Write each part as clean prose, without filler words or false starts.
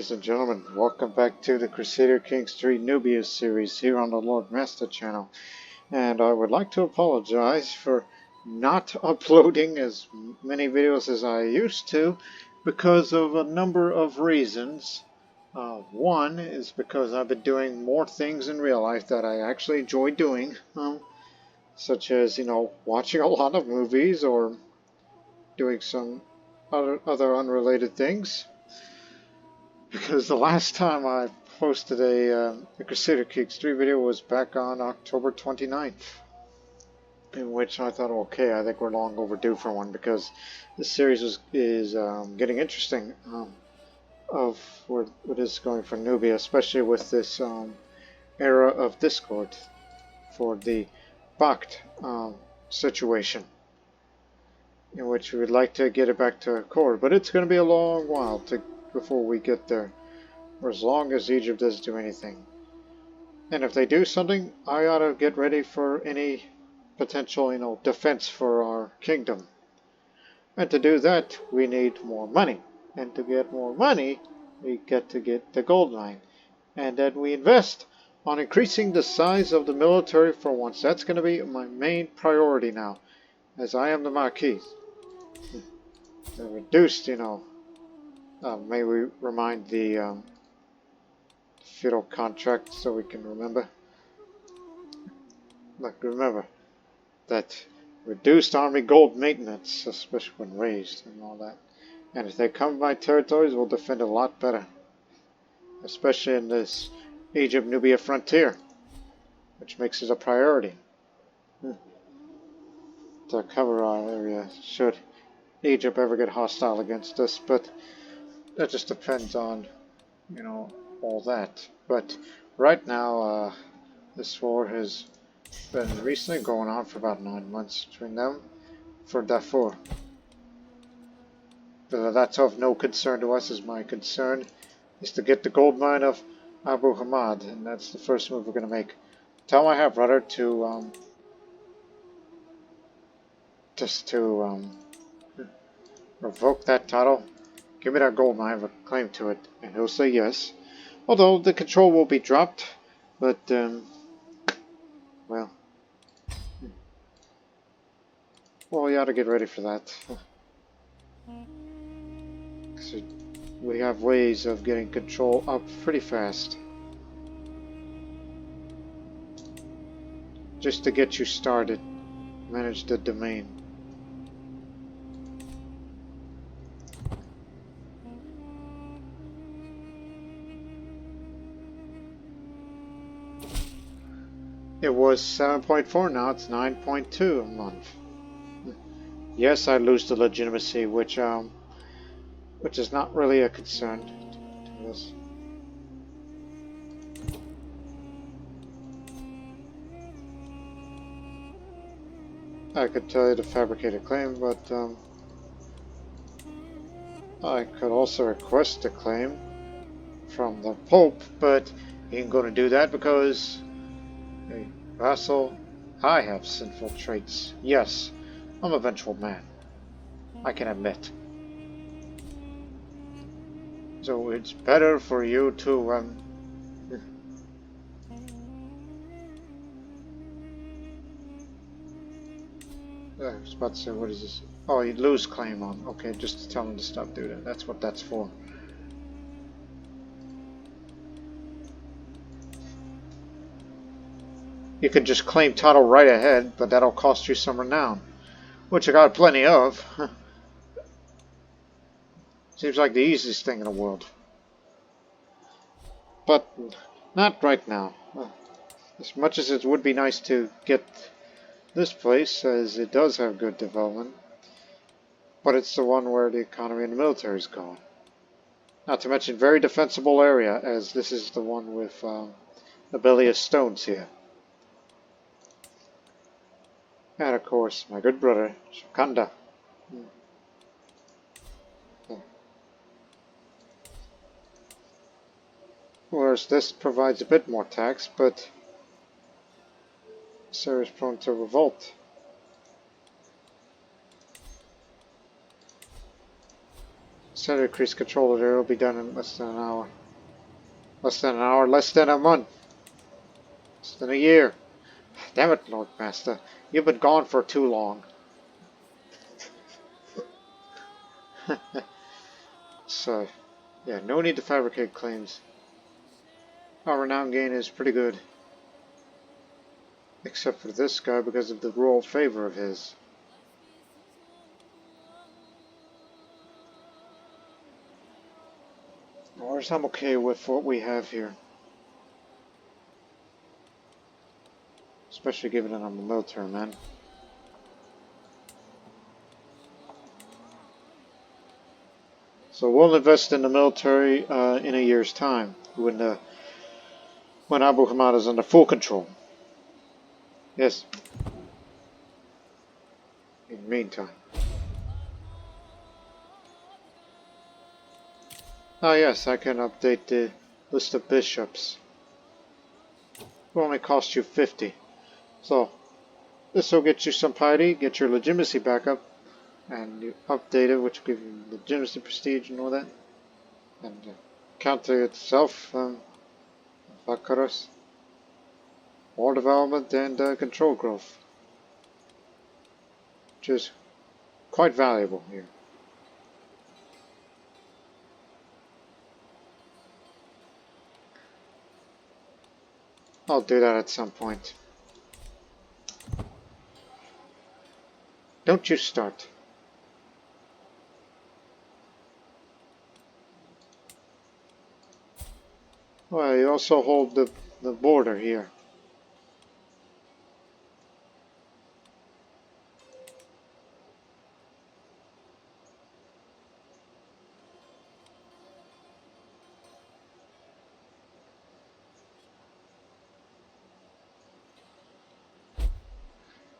ladies and gentlemen, welcome back to the Crusader Kings 3 Nubia series here on the Lord Master channel. And I would like to apologize for not uploading as many videos as I used to because of a number of reasons. One is because I've been doing more things in real life that I actually enjoy doing, such as, watching a lot of movies or doing some other unrelated things. Because the last time I posted a Crusader Kings 3 video was back on October 29th, in which I thought, okay, I think we're long overdue for one because this series is getting interesting of where it is going for Nubia, especially with this era of Discord for the Pact situation, in which we would like to get it back to Accord, but it's going to be a long while before we get there, or as long as Egypt doesn't do anything. And if they do something, I ought to get ready for any potential, defense for our kingdom. And to do that, we need more money. And to get more money, we get to get the gold mine. And then we invest on increasing the size of the military for once. That's going to be my main priority now, as I am the Marquis. The reduced, may we remind the feudal contract so we can remember. Look, remember that reduced army gold maintenance, especially when raised and all that. And if they come by territories, we'll defend a lot better, especially in this Egypt-Nubia frontier, which makes it a priority to cover our area should Egypt ever get hostile against us. But that just depends on, all that. But right now, this war has been recently going on for about 9 months between them for Darfur. That's of no concern to us, as my concern is to get the gold mine of Abu Hamad, and that's the first move we're going to make. Tell my half-brother to, revoke that title. Give me that gold mine, I have a claim to it, and he'll say yes. Although the control will be dropped, but, well, we ought to get ready for that. So we have ways of getting control up pretty fast. Just to get you started, manage the domain. It was 7.4, now it's 9.2 a month. Yes, I lose the legitimacy, which is not really a concern to us. I could tell you to fabricate a claim, but I could also request a claim from the Pope, but he ain't going to do that because a vassal, I have sinful traits. Yes, I'm a vengeful man, I can admit. So it's better for you to I was about to say, what is this? Oh, you lose claim on. Okay, just tell him to stop doing that. That's what that's for. You can just claim title right ahead, but that'll cost you some renown, which I got plenty of. Seems like the easiest thing in the world. But not right now. As much as it would be nice to get this place, as it does have good development, but it's the one where the economy and the military is going. Not to mention very defensible area, as this is the one with Nobelius stones here. And of course, my good brother, Shakanda. Whereas this provides a bit more tax, but Sarah is prone to revolt. Set increase control there. It'll be done in less than an hour. Less than an hour. Less than a month. Less than a year. Damn it, Lord Master. You've been gone for too long. So, yeah, no need to fabricate claims. Our renown gain is pretty good. Except for this guy because of the royal favor of his. Or I'm okay with what we have here. Especially given that I'm a military man. So we'll invest in the military in a year's time when Abu Hamad is under full control. Yes. In the meantime. Ah yes, I can update the list of bishops. It will only cost you 50. So this will get you some piety, get your legitimacy back up, and you update it, which will give you legitimacy, prestige, and all that. And counter itself, Bakaras, war development, and control growth, which is quite valuable here. I'll do that at some point. Don't you start. Well, you also hold the border here.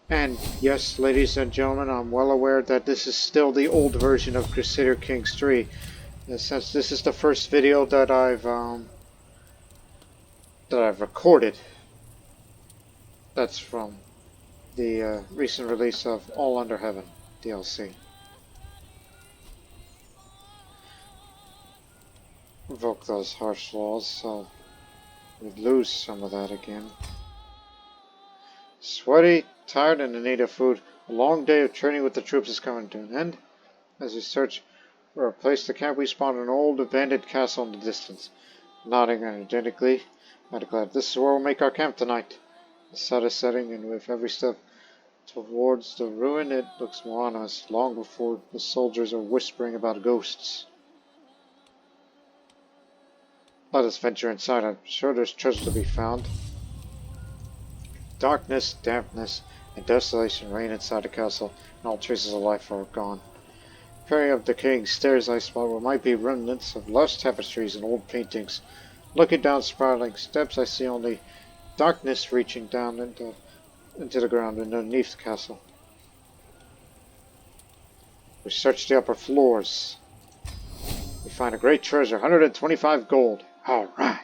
And yes, ladies and gentlemen, I'm well aware that this is still the old version of Crusader Kings 3. Since this is the first video that I've recorded, that's from the recent release of All Under Heaven DLC. Revoke those harsh laws, so we'd lose some of that again. Sweaty, tired, and in need of food. A long day of training with the troops is coming to an end. As we search for a place to camp, we spawn an old abandoned castle in the distance. Nodding energetically, I declare, this is where we'll make our camp tonight. The sun is setting, and with every step towards the ruin, it looks more ominous, long before the soldiers are whispering about ghosts. Let us venture inside. I'm sure there's treasure to be found. Darkness, dampness, and desolation reign inside the castle, and all traces of life are gone. Peering up decaying stairs, I spot what might be remnants of lush tapestries and old paintings. Looking down spiraling steps, I see only darkness reaching down into the ground underneath the castle. We search the upper floors. We find a great treasure, 125 gold. Alright.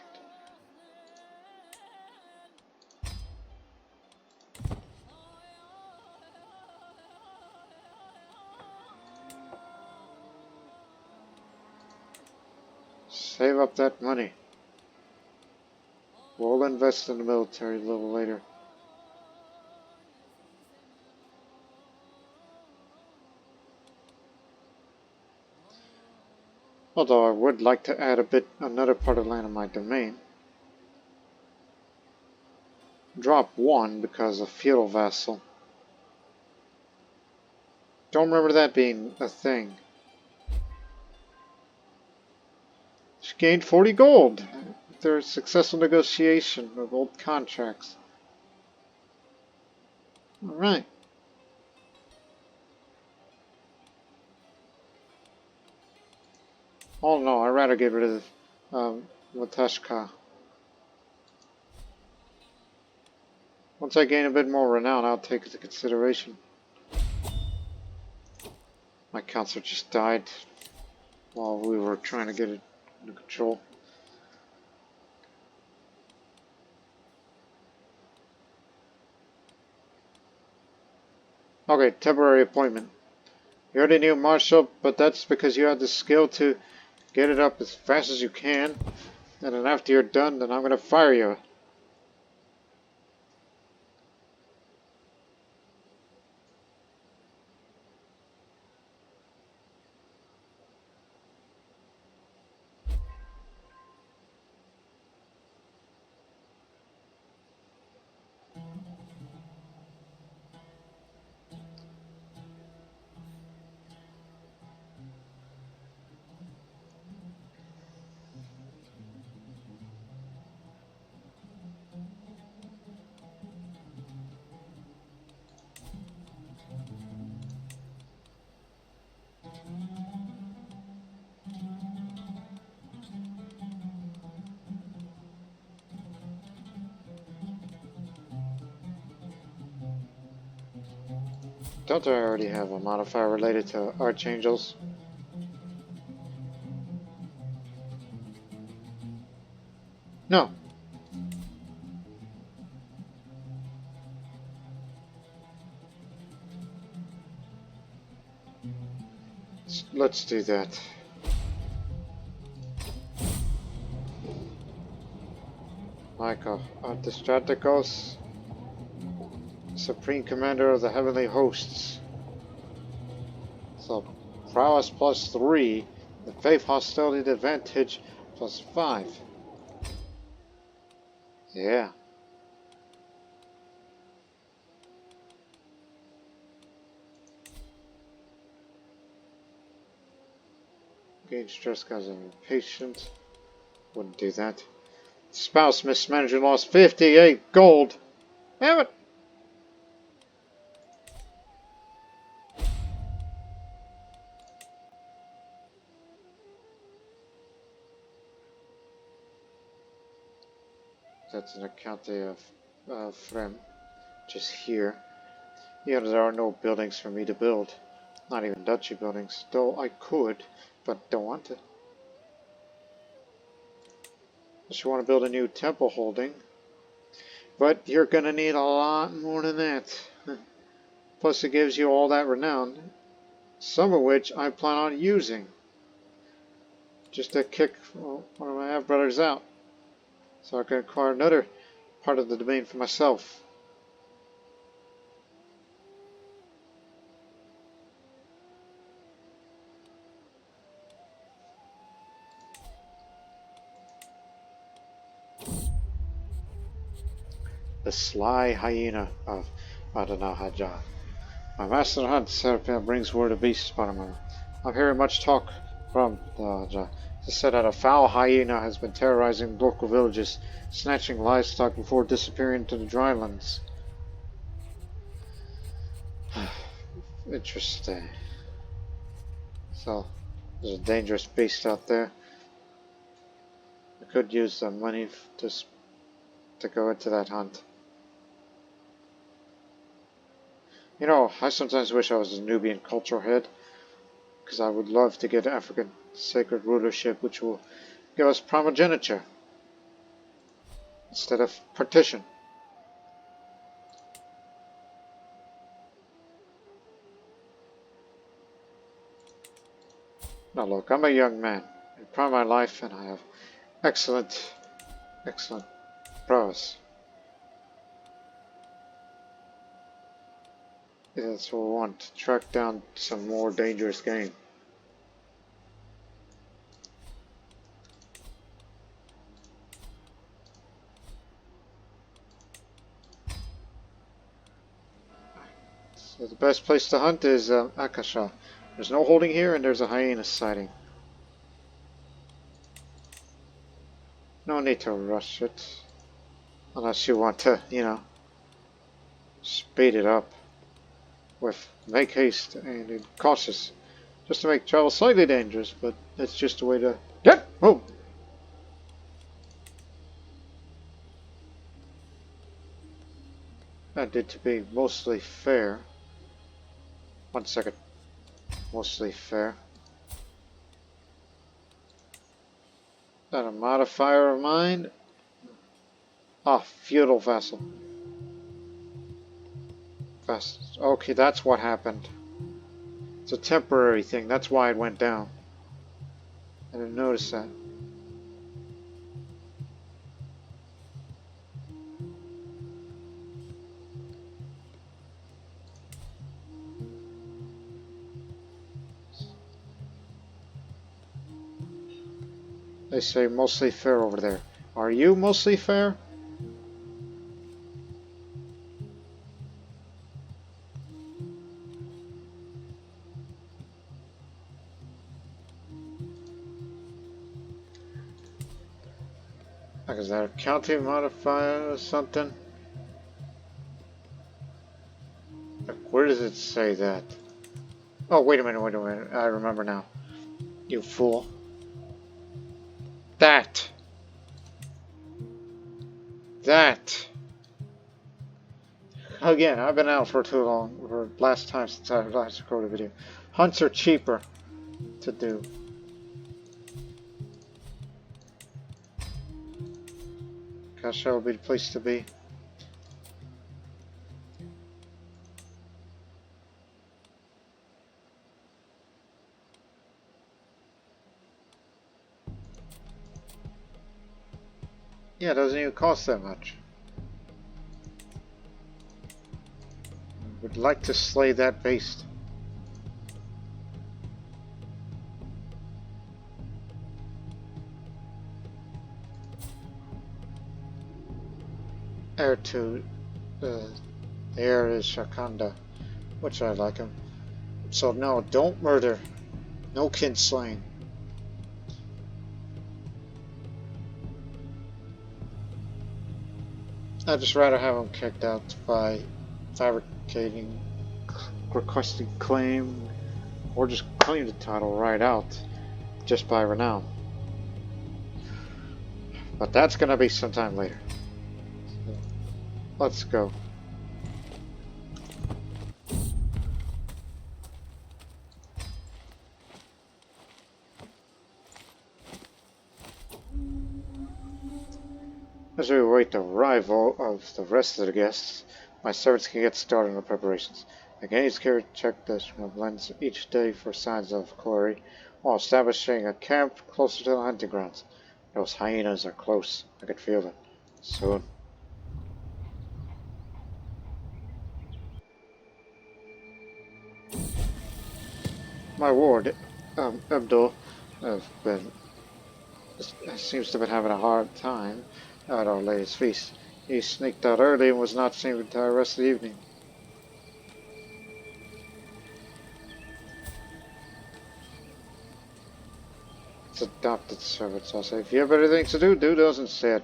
Save up that money. We'll invest in the military a little later. Although I would like to add another part of land in my domain. Drop 1 because of feudal vassal. Don't remember that being a thing. She gained 40 gold after a successful negotiation of old contracts. Alright. Oh no, I'd rather get rid of Watashka. Once I gain a bit more renown, I'll take it into consideration. My counselor just died while we were trying to get it under control. Okay, temporary appointment. You're the new marshal, but that's because you had the skill to get it up as fast as you can. And then after you're done, then I'm going to fire you. Don't I already have a modifier related to archangels? No. Let's do that. Michael, the Strategos, Supreme Commander of the Heavenly Hosts. So, prowess +3, the faith hostility advantage +5. Yeah. Gauge stress because I'm impatient. Wouldn't do that. Spouse mismanager lost 58 gold. Damn it! That's an account of Frem, just here. Yeah, there are no buildings for me to build. Not even duchy buildings, though I could, but don't want to. Unless you want to build a new temple holding. But you're gonna need a lot more than that. Plus it gives you all that renown, some of which I plan on using. Just to kick one of my half-brothers out. So I can acquire another part of the domain for myself. The sly hyena of Adanahaja. My master hunt Serpent brings word of beast Spider-Man. I'm hearing much talk from the It is said that a foul hyena has been terrorizing local villages, snatching livestock before disappearing into the drylands. Interesting. So, there's a dangerous beast out there. I could use the money to go into that hunt. You know, I sometimes wish I was a Nubian cultural head, because I would love to get African sacred rulership, which will give us primogeniture instead of partition. Now look, I'm a young man in prime of my life, and I have excellent prowess. That's what we want, to track down some more dangerous game. So the best place to hunt is Akasha. There's no holding here, and there's a hyena sighting. No need to rush it. Unless you want to, you know, speed it up with make haste and be cautious. Just to make travel slightly dangerous, but it's just a way to get home. That did to be mostly fair. 1 second. Mostly fair. That a modifier of mine? Ah, feudal vassal. Okay, that's what happened. It's a temporary thing. That's why it went down. I didn't notice that. They say mostly fair over there. Are you mostly fair? Like, is that a county modifier or something? Like, where does it say that? Oh, wait a minute, wait a minute. I remember now. You fool. That. Again, I've been out for too long. For last time since I last recorded a video. Hunts are cheaper to do. Kasha will be the place to be. Yeah, it doesn't even cost that much. Would like to slay that beast. Heir to the heir is Shakanda, which I like him. So no, don't murder. No kinslaying. I'd just rather have him kicked out by fabricating, requesting claim, or just claim the title right out, just by renown. But that's gonna be sometime later. So, let's go. As we await the arrival of the rest of the guests, my servants can get started on the preparations. I can each check the lens each day for signs of quarry, while establishing a camp closer to the hunting grounds. Those hyenas are close. I could feel them. Soon. My ward, Abdul, seems to have been having a hard time at our latest feast. He sneaked out early and was not seen the entire rest of the evening. It's adopted servants, I'll say. If you have better things to do, do those instead.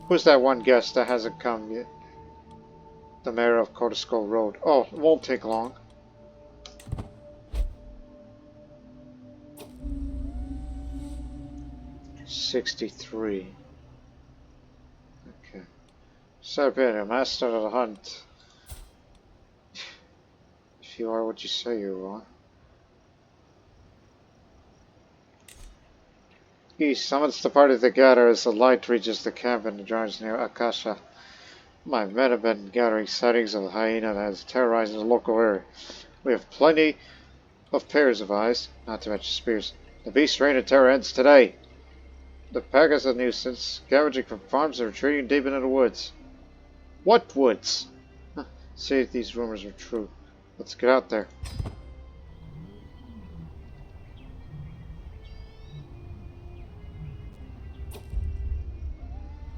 Who's that one guest that hasn't come yet? The mayor of Courtiers Road. Oh, it won't take long. $63. Okay. Sir Peter, master of the hunt. If you are what you say you are. He summons the party together as the light reaches the camp and drives near Akasha. My men have been gathering sightings of the hyena that is terrorizing the local area. We have plenty of pairs of eyes, not to mention spears. The beast's reign of terror ends today. The pack is a nuisance, scavenging from farms and retreating deep into the woods. What woods? See if these rumors are true. Let's get out there.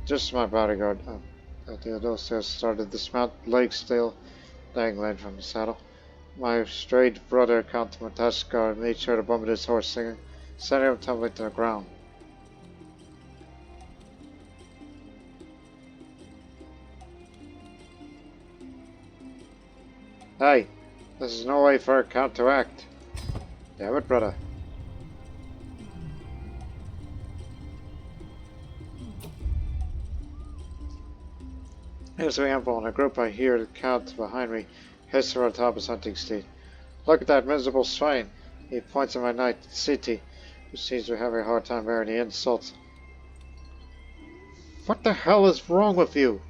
Just my bodyguard. Theodosia started to dismount, legs still dangling from the saddle. My strayed brother, Count Matashkar, made sure to bump his horse, singing, sending him tumbling to the ground. Hey, this is no way for a count to act. Damn it, brother. Here's the amble, and a group I hear the count behind me hiss around top his hunting steed. Look at that miserable swine. He points at my knight, Siti, who seems to be having a hard time bearing the insults. What the hell is wrong with you?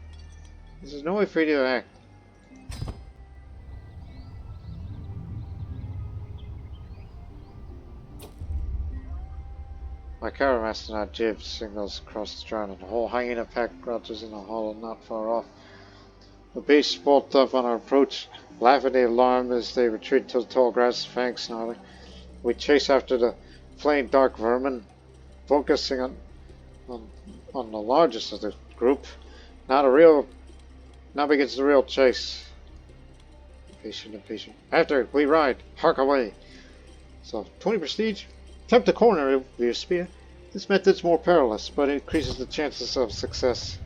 There's no way for you to act. My Caramaster jib signals across the strand, and the whole hyena pack crouches in a hollow not far off. The beasts bolt up on our approach, laughing the alarm as they retreat to the tall grass, fangs snarling. We chase after the flaying dark vermin, focusing on the largest of the group. Now begins the real chase. Impatient. After it, we ride. Hark away. So, 20 prestige. Attempt to corner with your spear. This method's more perilous, but increases the chances of success.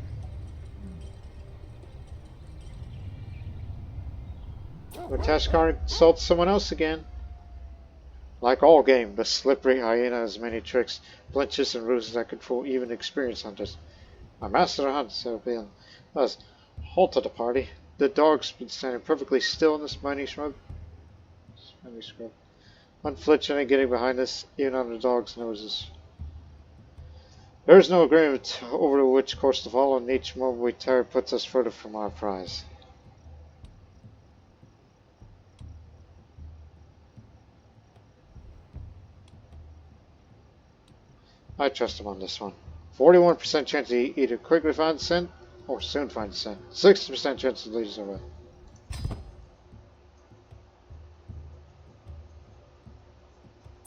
Tashkar insults someone else again. Like all game, the slippery hyena has many tricks, blinches, and ruses that could fool even experienced hunters. My master of hunts, has halted the party. The dog's been standing perfectly still in this mighty scrub. Unflinching and getting behind us, even on the dog's noses. There is no agreement over which course to follow, and each moment we tarry puts us further from our prize. I trust him on this one. 41% chance he either quickly finds scent or soon finds scent. 60% chance he leads away.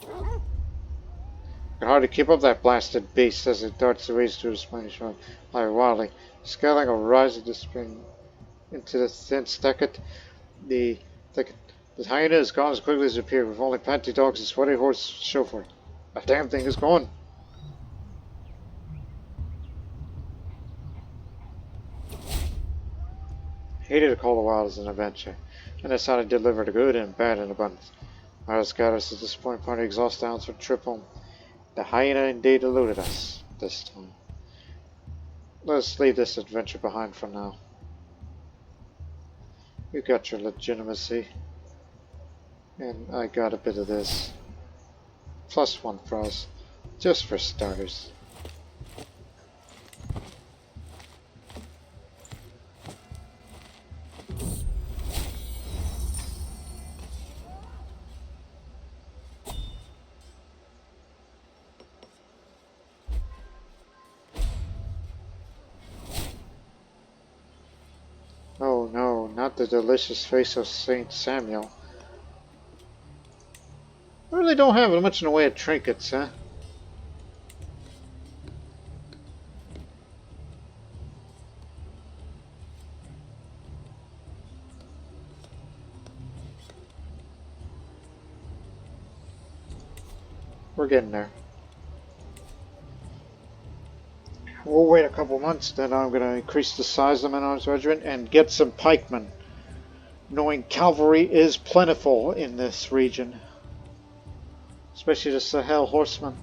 I can hardly keep up that blasted beast as it darts the race through the Spanish road, like wildly, scaling a rise of the spring into the dense thicket. The hyena is gone as quickly as it appeared, with only panty dogs and sweaty horse to show for it. The damn thing is gone. Hated to call the wild as an adventure, and that's how to deliver the good and bad in abundance. I was gathered at this point, part of the exhaust downs would trip home. The hyena indeed eluded us this time. Let us leave this adventure behind for now. You got your legitimacy, and I got a bit of this. +1 for us, just for starters. Oh no, not the delicious face of Saint Samuel. I really don't have much in the way of trinkets, huh? We're getting there. We'll wait a couple months, then I'm going to increase the size of the men-at-arms regiment and get some pikemen, knowing cavalry is plentiful in this region, especially the Sahel horsemen.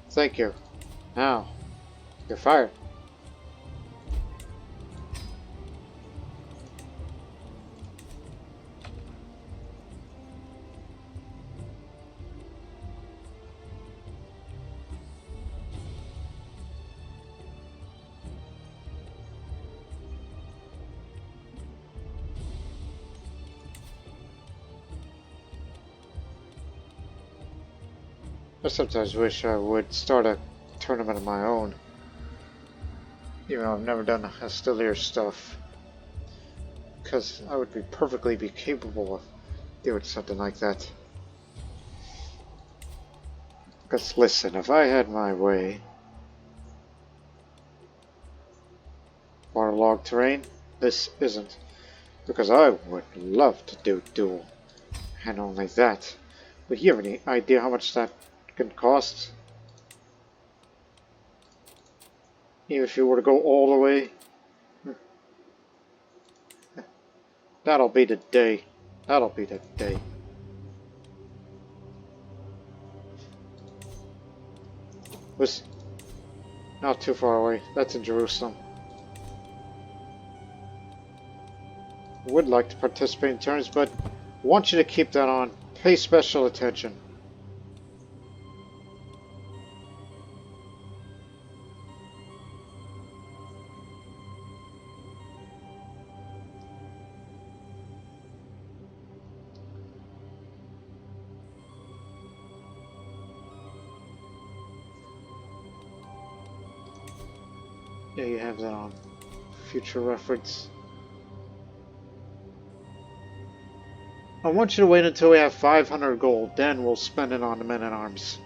Thank you. Now, you're fired. I sometimes wish I would start a tournament of my own. Even though I've never done hostilier stuff. Because I would be capable of doing something like that. Because listen, if I had my way... Waterlogged terrain, this isn't. Because I would love to do duel. And only that. But you have any idea how much that can cost? Even if you were to go all the way. That'll be the day. That'll be the day. Was not too far away. That's in Jerusalem. Would like to participate in tournaments, but want you to keep that on Pay special attention. Yeah, you have that on future reference. I want you to wait until we have 500 gold, then we'll spend it on the men-at-arms.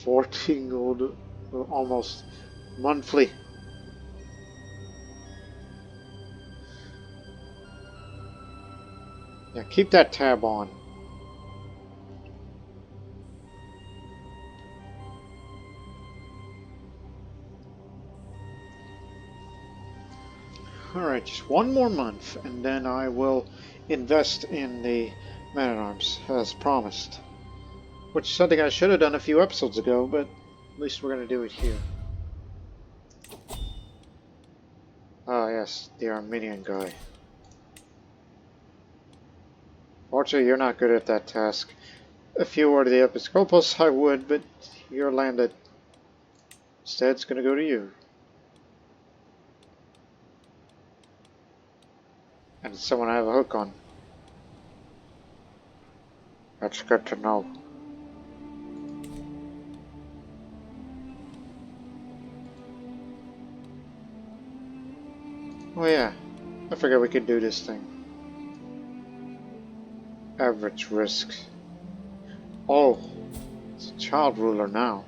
$14 gold, almost monthly. Yeah, keep that tab on. Alright, just one more month, and then I will invest in the man-at-arms, as promised. Which is something I should have done a few episodes ago, but at least we're going to do it here. Ah, yes, the Armenian guy. Fortunately, you're not good at that task. If you were the Episcopos, I would, but you're landed. Instead, it's going to go to you. And it's someone I have a hook on. That's good to know. Oh yeah, I forgot we could do this thing. Average risk. Oh, it's a child ruler now.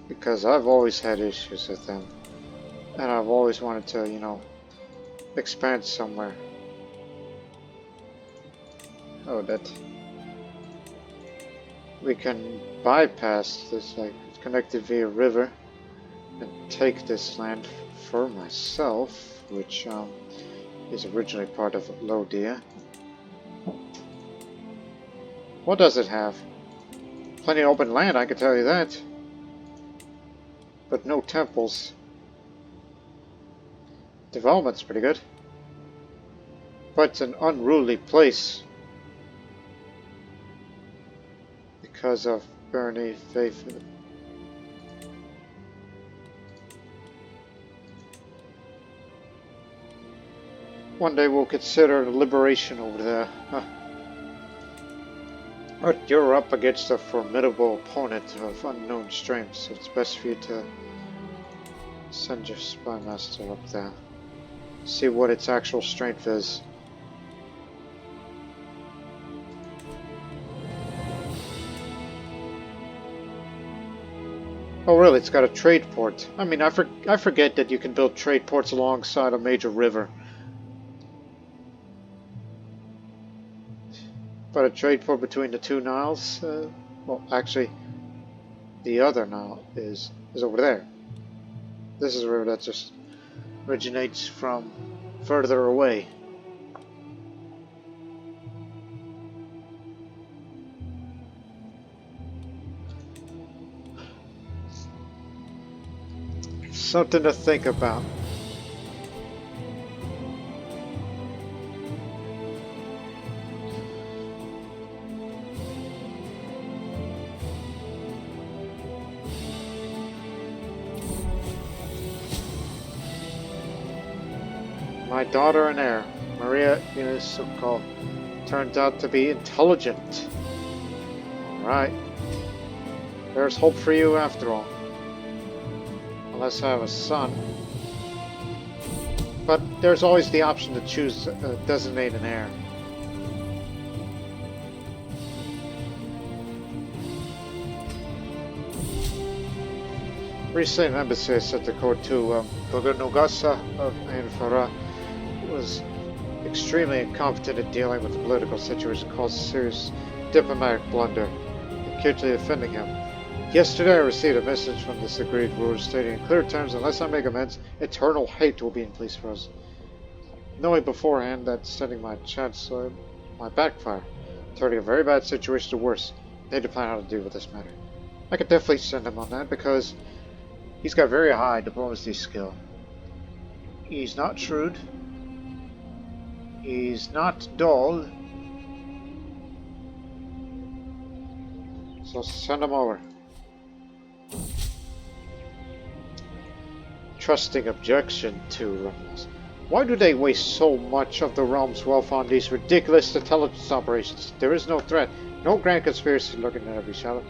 Because I've always had issues with them. And I've always wanted to, you know, expand somewhere. Oh, that we can bypass this, like, connected via river, and take this land for myself, which is originally part of Lodia. What does it have? Plenty of open land, I can tell you that. But no temples. Development's pretty good. But it's an unruly place. Because of Bernie faith. One day we'll consider liberation over there. Huh. But you're up against a formidable opponent of unknown strength, so it's best for you to send your spy master up there. See what its actual strength is. Oh really, it's got a trade port. I mean, I forget that you can build trade ports alongside a major river. But a trade port between the two Niles, well actually, the other Nile is over there. This is a river that just originates from further away. Something to think about. My daughter and heir, Maria Inesukal, turns out to be intelligent. Alright. There's hope for you after all. Unless I have a son. But there's always the option to choose designate an heir. Recent embassy sent the court to Nugasa of Anfara was extremely incompetent at dealing with the political situation, caused serious diplomatic blunder, acutely offending him. Yesterday I received a message from this agreed ruler stating in clear terms, unless I make amends, eternal hate will be in place for us. Knowing beforehand that setting my chancellor might backfire, turning a very bad situation to worse, I need to plan how to deal with this matter. I could definitely send him on that because he's got very high diplomacy skill. He's not shrewd. He's not dull. So send him over. Trusting objection to rebels. Why do they waste so much of the realm's wealth on these ridiculous intelligence operations? There is no threat, no grand conspiracy lurking in every shadow.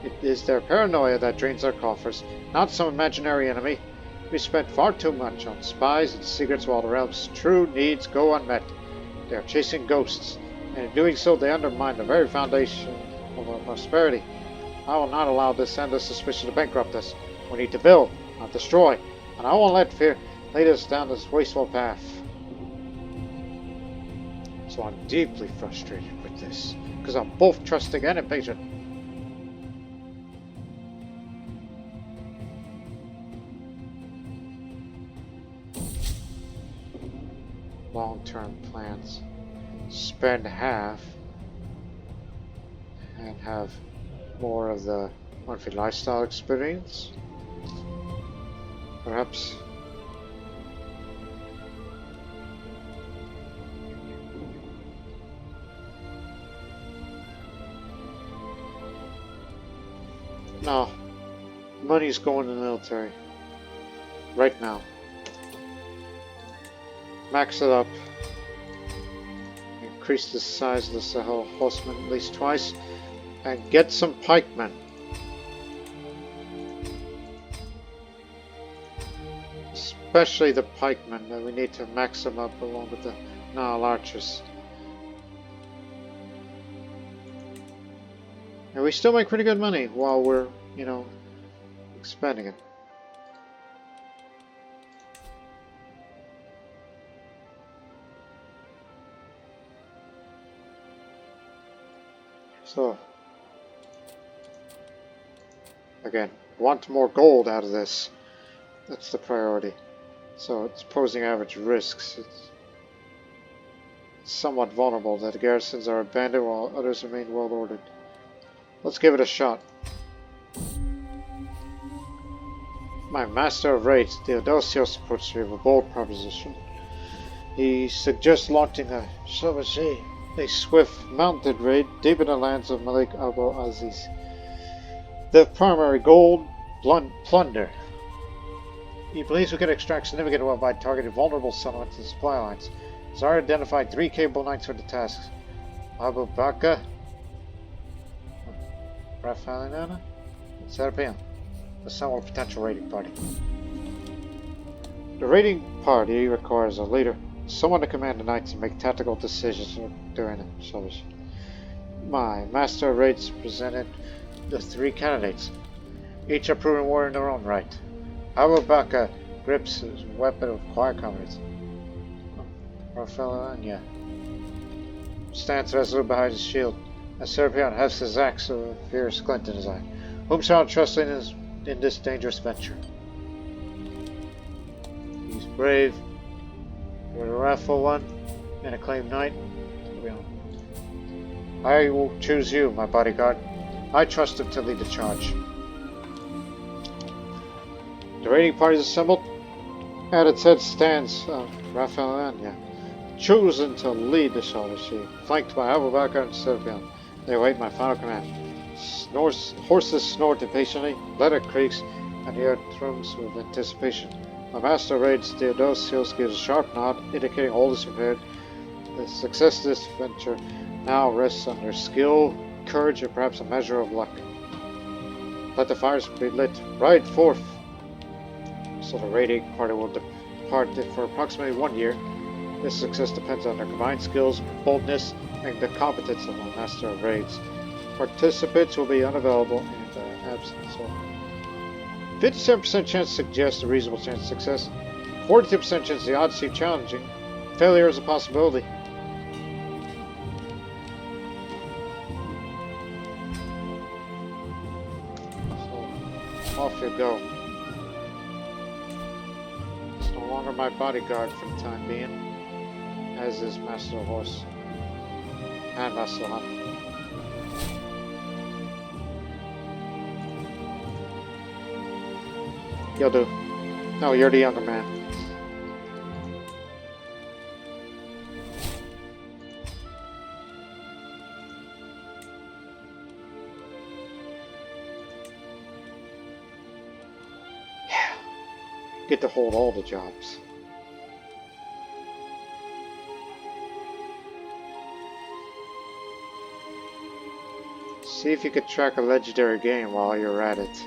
It is their paranoia that drains our coffers, not some imaginary enemy. We spent far too much on spies and secrets while the realm's true needs go unmet. They are chasing ghosts, and in doing so they undermine the very foundation of our prosperity. I will not allow this endless suspicion to bankrupt us. We need to build, not destroy, and I won't let fear lead us down this wasteful path. So I'm deeply frustrated with this, because I'm both trusting and impatient. Long-term plans. Spend half and have more of the monthly lifestyle experience. Perhaps. No. Money's going to the military. Right now. Max it up. Increase the size of the Sahel horsemen at least twice. And get some pikemen. Especially the pikemen. We need to max them up along with the Nile archers. And we still make pretty good money while we're, expanding it. So, again, want more gold out of this. That's the priority. So it's posing average risks. It's somewhat vulnerable that the garrisons are abandoned while others remain well ordered. Let's give it a shot. My master of raids, Theodosios, approached me with a bold proposition. He suggests launching a swift mounted raid deep in the lands of Malik Abu Aziz. The primary goal, plunder. He believes we can extract significant wealth by targeting vulnerable settlements and supply lines. Zara identified 3 capable knights for the tasks. Abu Bakr, Rafaelana, and Serpian. Assemble a potential raiding party. The raiding party requires a leader, someone to command the knights and make tactical decisions during the service. My master of raids presented the 3 candidates, each a proven warrior in their own right. Abu Bakr grips his weapon with quiet confidence. Rafaelana stands resolute behind his shield, and Serpion hefts his axe with a fierce glint in his eye. Whom shall I trust in this dangerous venture? He's brave, you're a wrathful one, and acclaimed knight. I will choose you, my bodyguard. I trust him to lead the charge. The raiding party is assembled. At its head stands Rafaelana, chosen to lead the Shalashi, flanked by Abu Bakr and Serpion. They await my final command. Horses snort impatiently, leather creaks, and the air thrums with anticipation. My master raids Theodosios gives a sharp nod, indicating all is prepared. The success of this venture now rests on their skill, courage, and perhaps a measure of luck. Let the fires be lit. Ride forth! So the raiding party will depart for approximately 1 year. This success depends on their combined skills, boldness, and the competence of my master of raids. Participants will be unavailable and absent. So 57% chance suggests a reasonable chance of success. 42% chance the odds seem challenging. Failure is a possibility. So, off you go. It's no longer my bodyguard for the time being, as is Master Horse and Master Hunt. You'll do. No, you're the younger man. Yeah. Get to hold all the jobs. See if you could track a legendary game while you're at it.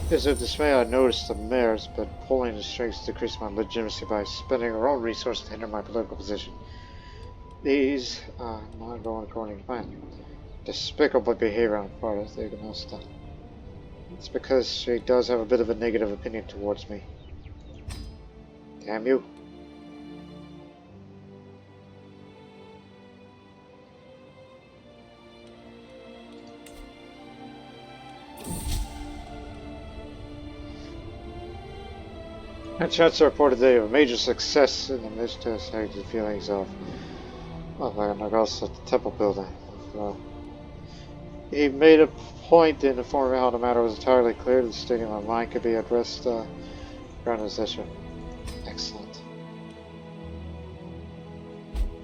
Because of dismay, I noticed the mayors, but pulling the strings decreased my legitimacy by spending our own resources to hinder my political position. These are not going according to plan. Despicable behavior on the part of the Egalitarian. It's because she does have a bit of a negative opinion towards me. Damn you. And Chancellor reported today of a major success in the midst of the feelings of Marquess at the temple building. He made a point in informing how the matter was entirely clear that the state of my mind could be addressed around this issue. Excellent.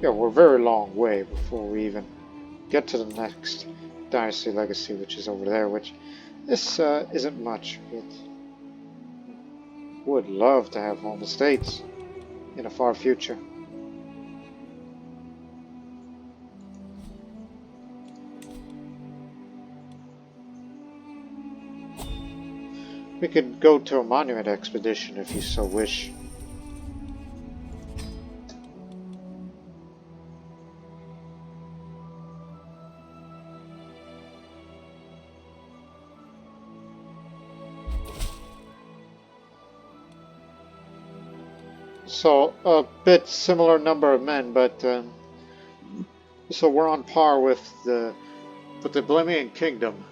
Yeah, we're a very long way before we even get to the next dynasty legacy, which is over there, which this isn't much, but would love to have home estates in a far future. We could go to a monument expedition if you so wish. So, a bit similar number of men, but so we're on par with the Bohemian Kingdom.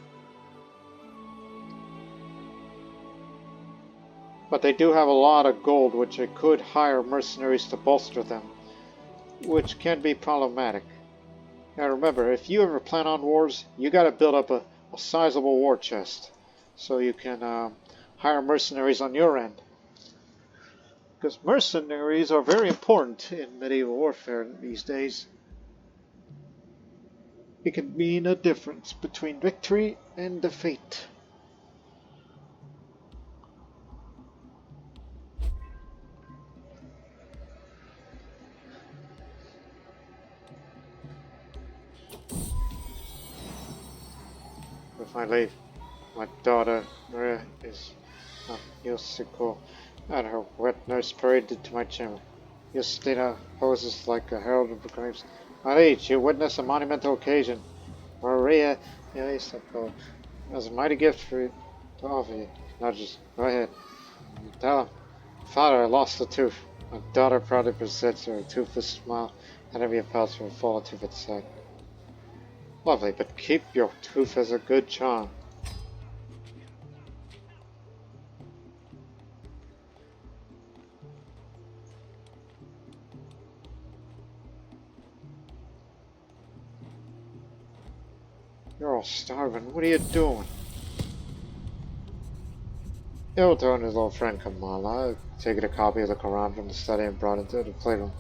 But they do have a lot of gold, which they could hire mercenaries to bolster them, which can be problematic. Now remember, if you ever plan on wars, you got to build up a sizable war chest, so you can hire mercenaries on your end. Because mercenaries are very important in medieval warfare these days. It can mean a difference between victory and defeat. With my leave, my daughter Maria is Yosiko, and her wet nurse paraded to my chamber. Justina poses like a herald and proclaims, "My liege, you witness a monumental occasion. Maria Yosiko has a mighty gift for you to offer you." Nudges, "Go ahead. Tell him. Father, I lost a tooth." My daughter proudly presents her a toothless smile, and every impulse will fall tooth at the side. Lovely, but keep your tooth as a good charm. You're all starving. What are you doing? Ilto and his old friend Kamala taken a copy of the Quran from the study and brought it to the playroom.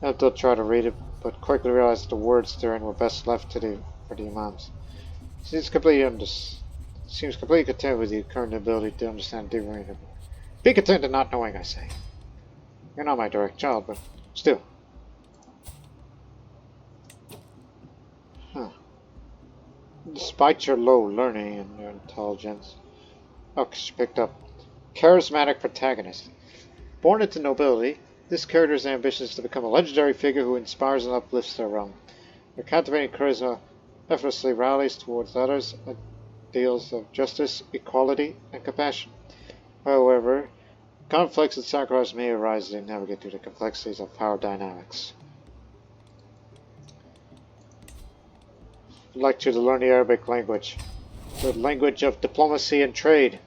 Ilto tried to read it, but quickly realized the words therein were best left for the imams. Seems completely content with your current ability to understand different. Be content in not knowing, I say. You're not my direct child, but still. Huh. Despite your low learning and your intelligence. Oh, 'cause you picked up. Charismatic protagonist. Born into nobility, this character's ambition is to become a legendary figure who inspires and uplifts their realm. Their captivating charisma effortlessly rallies towards others, ideals of justice, equality, and compassion. However, conflicts and sacrifice may arise as they navigate through the complexities of power dynamics. I'd like you to learn the Arabic language, the language of diplomacy and trade.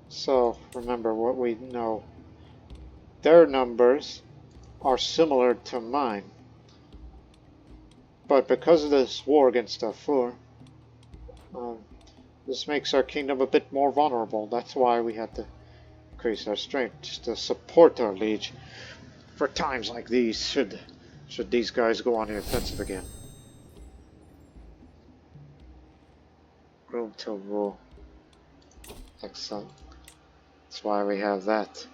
So, remember what we know. Their numbers are similar to mine. But because of this war against Darfur, this makes our kingdom a bit more vulnerable. That's why we had to increase our strength, just to support our liege for times like these, should these guys go on the offensive again. Room to rule. Excellent. That's why we have that.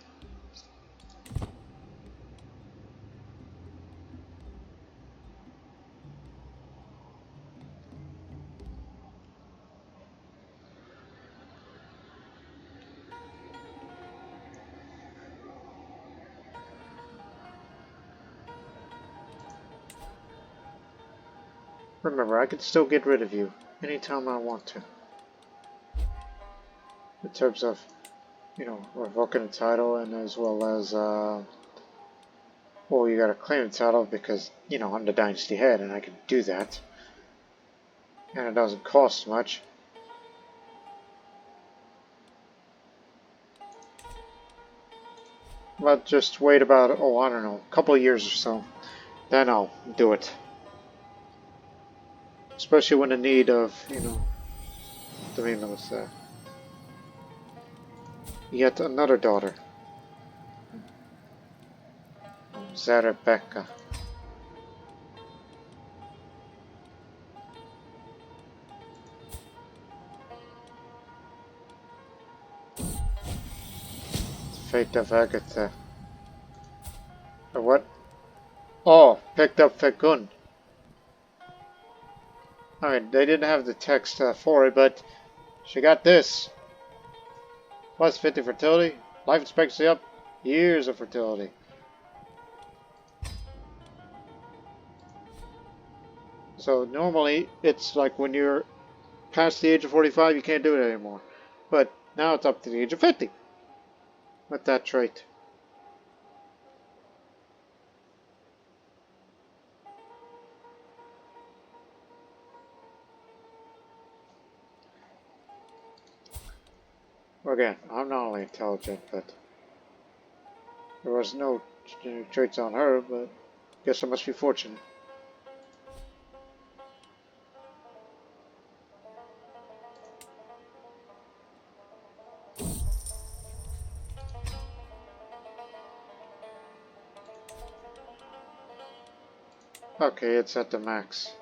Remember, I can still get rid of you anytime I want to. In terms of, revoking the title, and as well as, well, you gotta claim the title because, I'm the dynasty head and I can do that. And it doesn't cost much. But just wait about, I don't know, a couple of years or so. Then I'll do it. Especially when the need of, was there. Yet another daughter. Zarebecca. Fate of Agatha. What? Oh, picked up Fekun. I mean, they didn't have the text for it, but she got this. Plus 50 fertility, life expectancy up, years of fertility. So normally, it's like when you're past the age of 45, you can't do it anymore. But now it's up to the age of 50 with that trait. Again, I'm not only intelligent, but there was no traits on her, but guess I must be fortunate. Okay, it's at the max.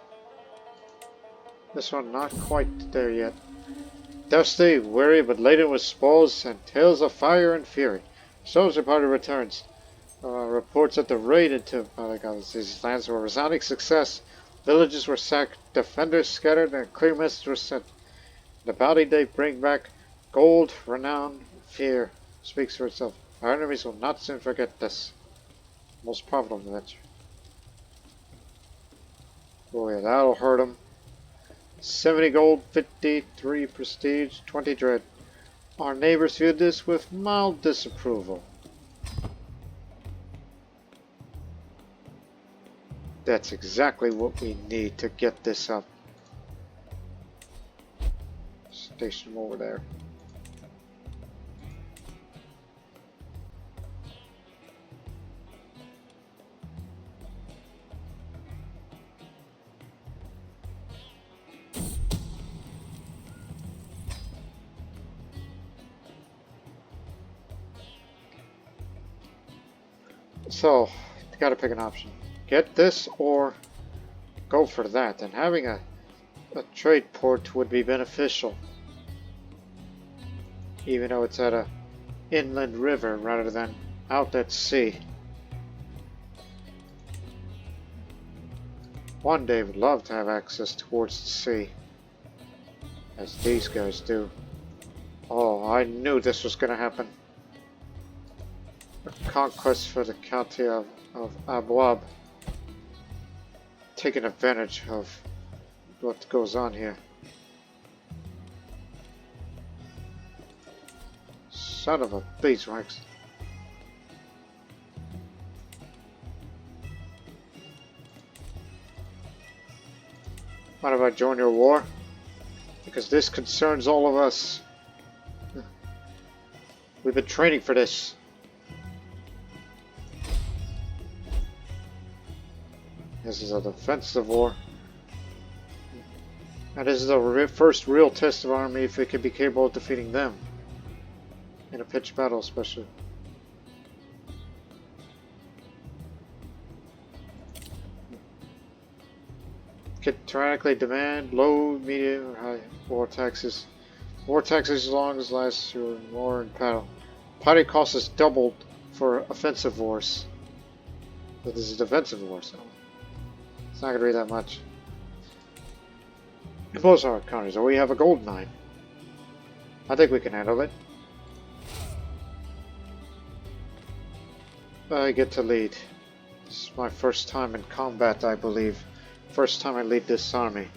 This one not quite there yet. Dusty, weary, but laden with spoils and tales of fire and fury. Soldier party returns. Reports that the raid into these lands were a resounding success. Villages were sacked, defenders scattered, and clear messages were sent. The bounty they bring back gold, renown, fear. Speaks for itself. Our enemies will not soon forget this. Most profitable venture. Oh yeah, that'll hurt them. 70 gold, 53 prestige, 20 dread. Our neighbors viewed this with mild disapproval. That's exactly what we need to get this up. Station them over there. So, you gotta pick an option. Get this or go for that. And having a trade port would be beneficial. Even though it's at a inland river rather than out at sea. One day would love to have access towards the sea. As these guys do. Oh, I knew this was gonna happen. A conquest for the county of Abwab. Taking advantage of what goes on here. Son of a beeswax. Mind if I join your war? Because this concerns all of us. We've been training for this. This is a defensive war. And this is the first real test of our army if it can be capable of defeating them. In a pitched battle especially. Can tyrannically demand low, medium, or high war taxes. War taxes as long as lasts your war in battle. Party cost is doubled for offensive wars. But this is defensive war, so it's not going to be that much. Impose our counters. So we have a gold mine. I think we can handle it. I get to lead. This is my first time in combat, I believe. First time I lead this army.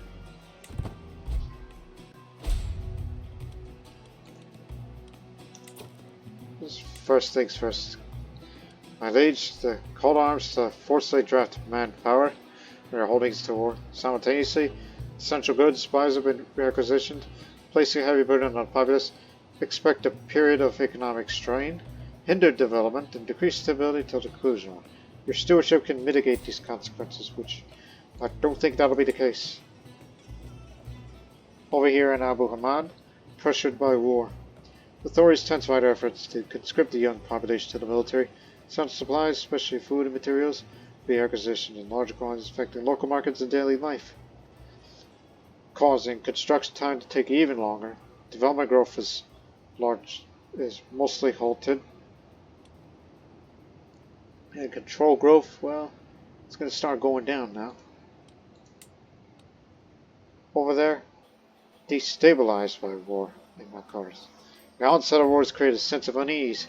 First things first. My liege, the cold arms to forcibly draft manpower. We are holdings to war. Simultaneously, essential goods, supplies have been requisitioned, placing a heavy burden on the populace. Expect a period of economic strain, hindered development, and decreased stability till the conclusion. Your stewardship can mitigate these consequences, which I don't think that'll be the case. Over here in Abu Hamad, pressured by war. Authorities intensify their efforts to conscript the young population to the military. Some supplies, especially food and materials, be acquisitioned in larger quantities, affecting local markets and daily life, causing construction time to take even longer. Development growth is mostly halted. And control growth, well, it's going to start going down now. Over there, destabilized by war in Makuria. The onset of wars create a sense of unease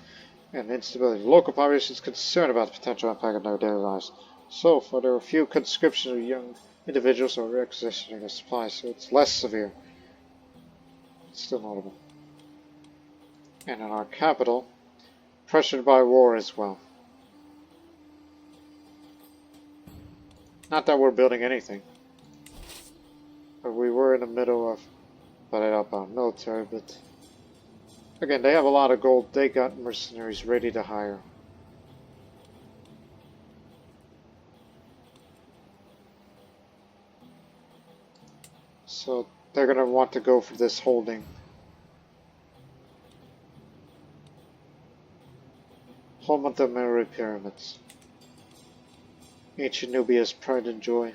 and instability. The local population is concerned about the potential impact on their daily lives. So far, there are a few conscriptions of young individuals or requisitioning of supplies, so it's less severe. It's still notable. And in our capital, pressured by war as well. Not that we're building anything. But we were in the middle of building up our military, but again, they have a lot of gold. They got mercenaries ready to hire. So they're going to want to go for this holding. Home of the Memory Pyramids. Ancient Nubia's pride and joy.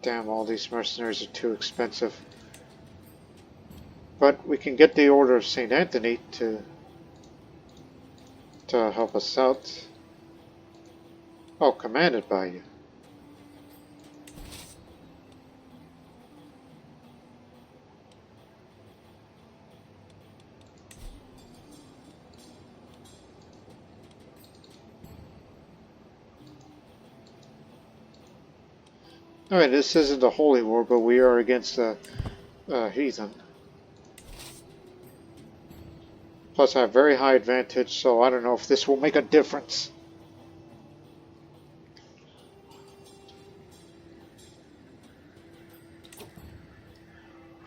Damn, all these mercenaries are too expensive. But we can get the Order of St. Anthony to help us out. Oh, commanded by you. Alright, this isn't a holy war, but we are against a heathen. Plus I have very high advantage, so I don't know if this will make a difference.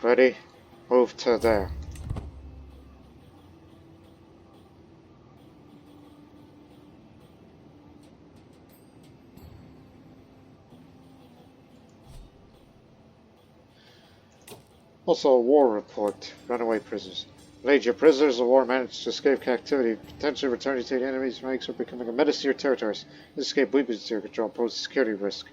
Ready? Move to there. Also, a war report. Runaway prisoners. Major prisoners of war managed to escape captivity, potentially returning to the enemy's ranks or becoming a menace to your territories. This escape weakens your control, poses security risk.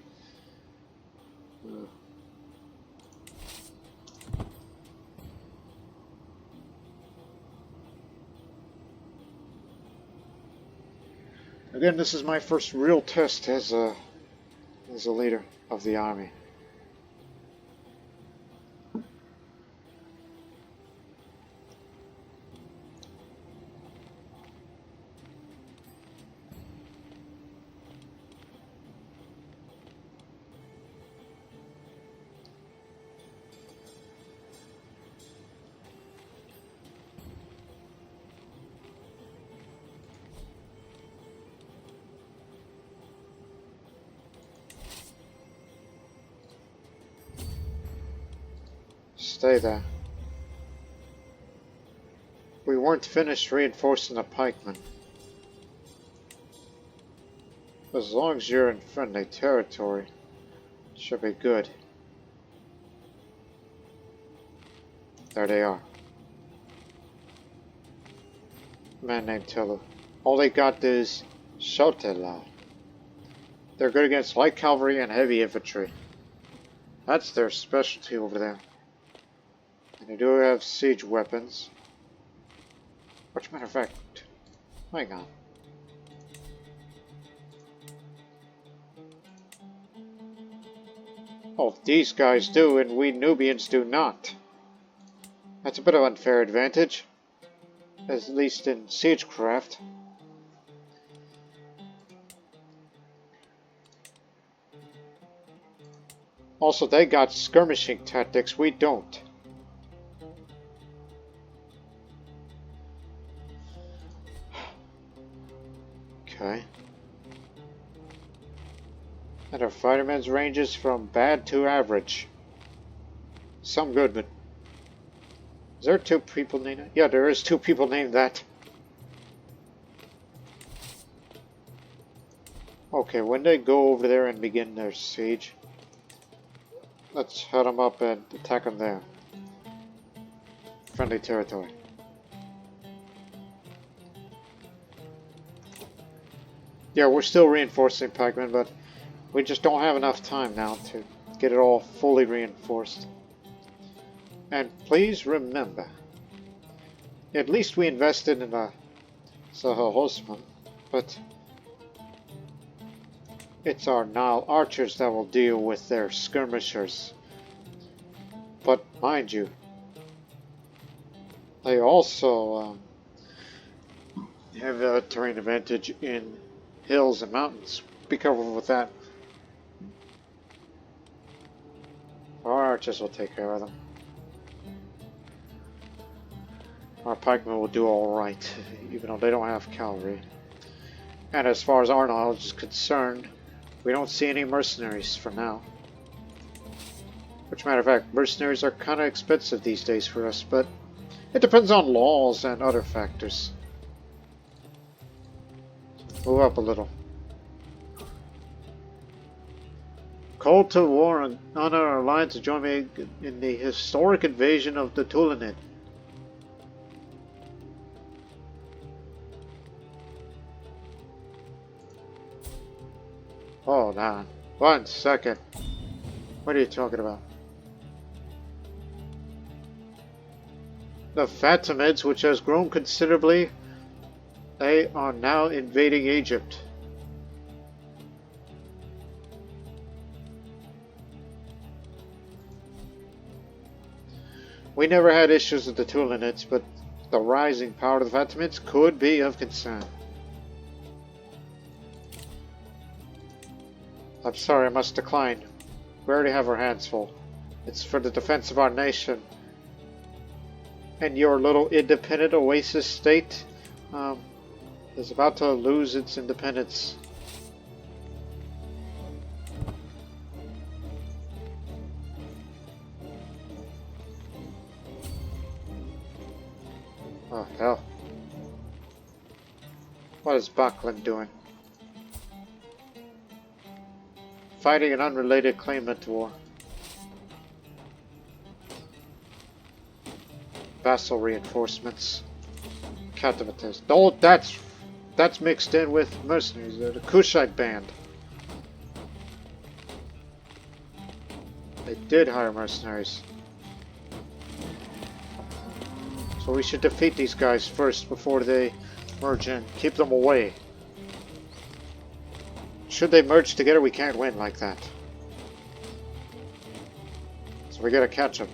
Again, this is my first real test as a leader of the army. Stay there. We weren't finished reinforcing the pikemen. As long as you're in friendly territory, it should be good. There they are. Man named Tulu. All they got is Shotela. They're good against light cavalry and heavy infantry. That's their specialty over there. And they do have siege weapons. Which, matter of fact, hang on. Oh, these guys do, and we Nubians do not. That's a bit of unfair advantage. At least in siegecraft. Also, they got skirmishing tactics, we don't. Okay. And our fighterman's ranges from bad to average. Some good, but... Is there 2 people named that? Yeah, there is 2 people named that. Okay, when they go over there and begin their siege, let's head them up and attack them there. Friendly territory. Yeah, we're still reinforcing pikemen, but we just don't have enough time now to get it all fully reinforced. And please remember, at least we invested in a Sahosman, but it's our Nile archers that will deal with their skirmishers. But mind you, they also have a terrain advantage in hills and mountains. Be careful with that. Our archers will take care of them. Our pikemen will do alright, even though they don't have cavalry. And as far as our knowledge is concerned, we don't see any mercenaries for now. Which, matter of fact, mercenaries are kind of expensive these days for us, but it depends on laws and other factors. Move up a little. Call to war and honor our alliance to join me in the historic invasion of the Tulanid. Hold on. 1 second. What are you talking about? The Fatimids, which has grown considerably, they are now invading Egypt. We never had issues with the Tulanids, but the rising power of the Fatimids could be of concern. I'm sorry, I must decline. We already have our hands full. It's for the defense of our nation. And your little independent oasis state is about to lose its independence. Oh, hell. What is Baklan doing? Fighting an unrelated claimant war. vassal reinforcements. Captivities. Oh, that's mixed in with mercenaries. The Kushite band. They did hire mercenaries. So we should defeat these guys first before they merge in. Keep them away. Should they merge together, we can't win like that. So we gotta catch them.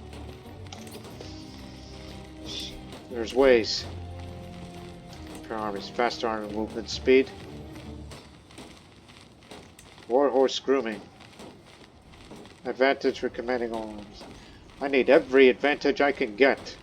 There's ways. Armies, faster army movement speed. Warhorse grooming. Advantage for commanding all arms. I need every advantage I can get.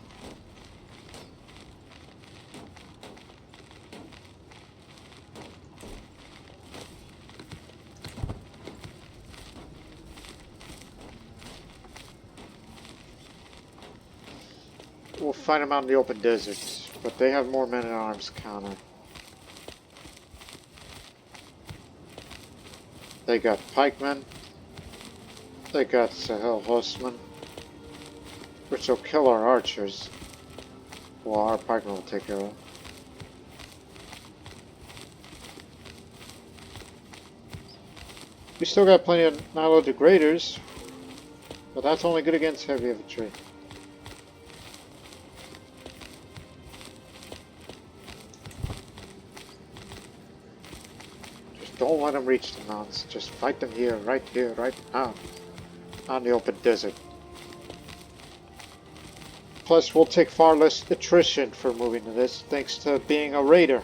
We'll find them out in the open deserts, but they have more men-at-arms counter. They got pikemen. They got Sahel horsemen, which will kill our archers. Well, our pikemen will take care of them. We still got plenty of Nilo degraders, but that's only good against heavy infantry. Don't let them reach the mountains. Just fight them here, right now. On the open desert. Plus, we'll take far less attrition for moving to this, thanks to being a raider.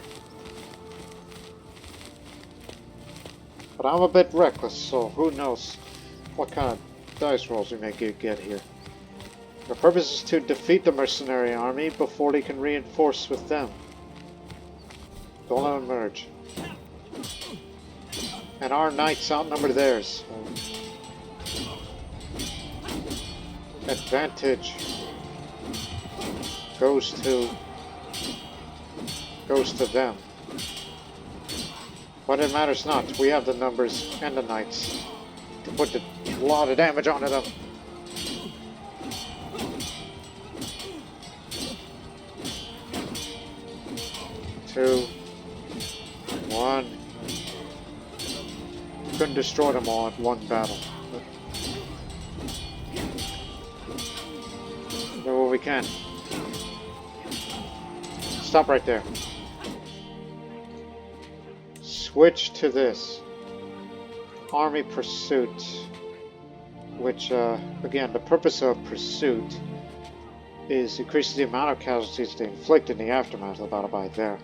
But I'm a bit reckless, so who knows what kind of dice rolls we may get here. The purpose is to defeat the mercenary army before they can reinforce with them. Don't let them merge. And our knights outnumber theirs. Advantage goes to them. But it matters not. We have the numbers and the knights to put a lot of damage onto them. Two, one. Couldn't destroy them all in one battle. Do what we can. Stop right there. Switch to this. Army Pursuit. Which, again, the purpose of Pursuit is increases the amount of casualties they inflict in the aftermath of the battle by their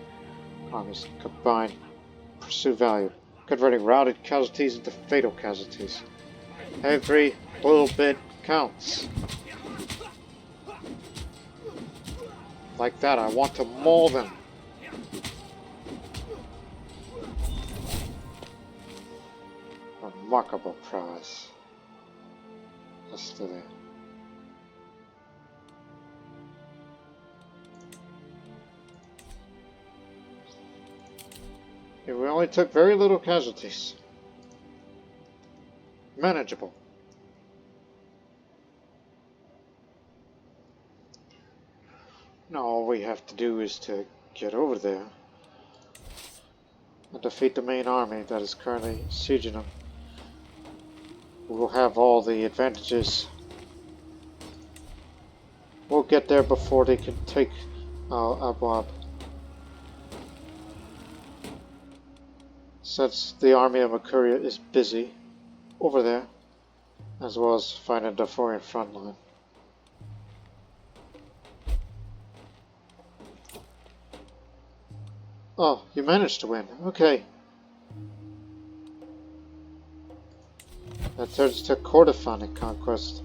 armies. Combined Pursuit value. Converting routed casualties into fatal casualties. Every little bit counts. Like that, I want to maul them. Remarkable prize. Let's do that. Yeah, we only took very little casualties. Manageable. Now all we have to do is to get over there and defeat the main army that is currently sieging them. We will have all the advantages. We'll get there before they can take Abwab. Since the army of Makuria is busy over there, as well as finding the Darfurian front line. Oh, you managed to win. Okay. That turns to Cordophonic conquest.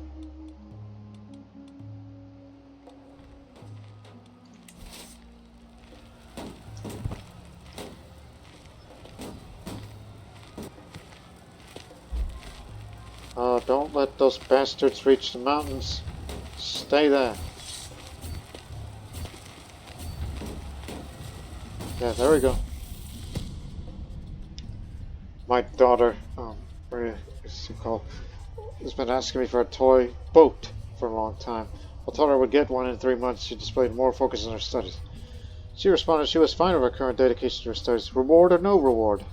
Don't let those bastards reach the mountains. Stay there. Yeah, there we go. My daughter, Maria, has been asking me for a toy boat for a long time. I told her I would get one in 3 months. She displayed more focus on her studies. She responded she was fine with her current dedication to her studies. Reward or no reward?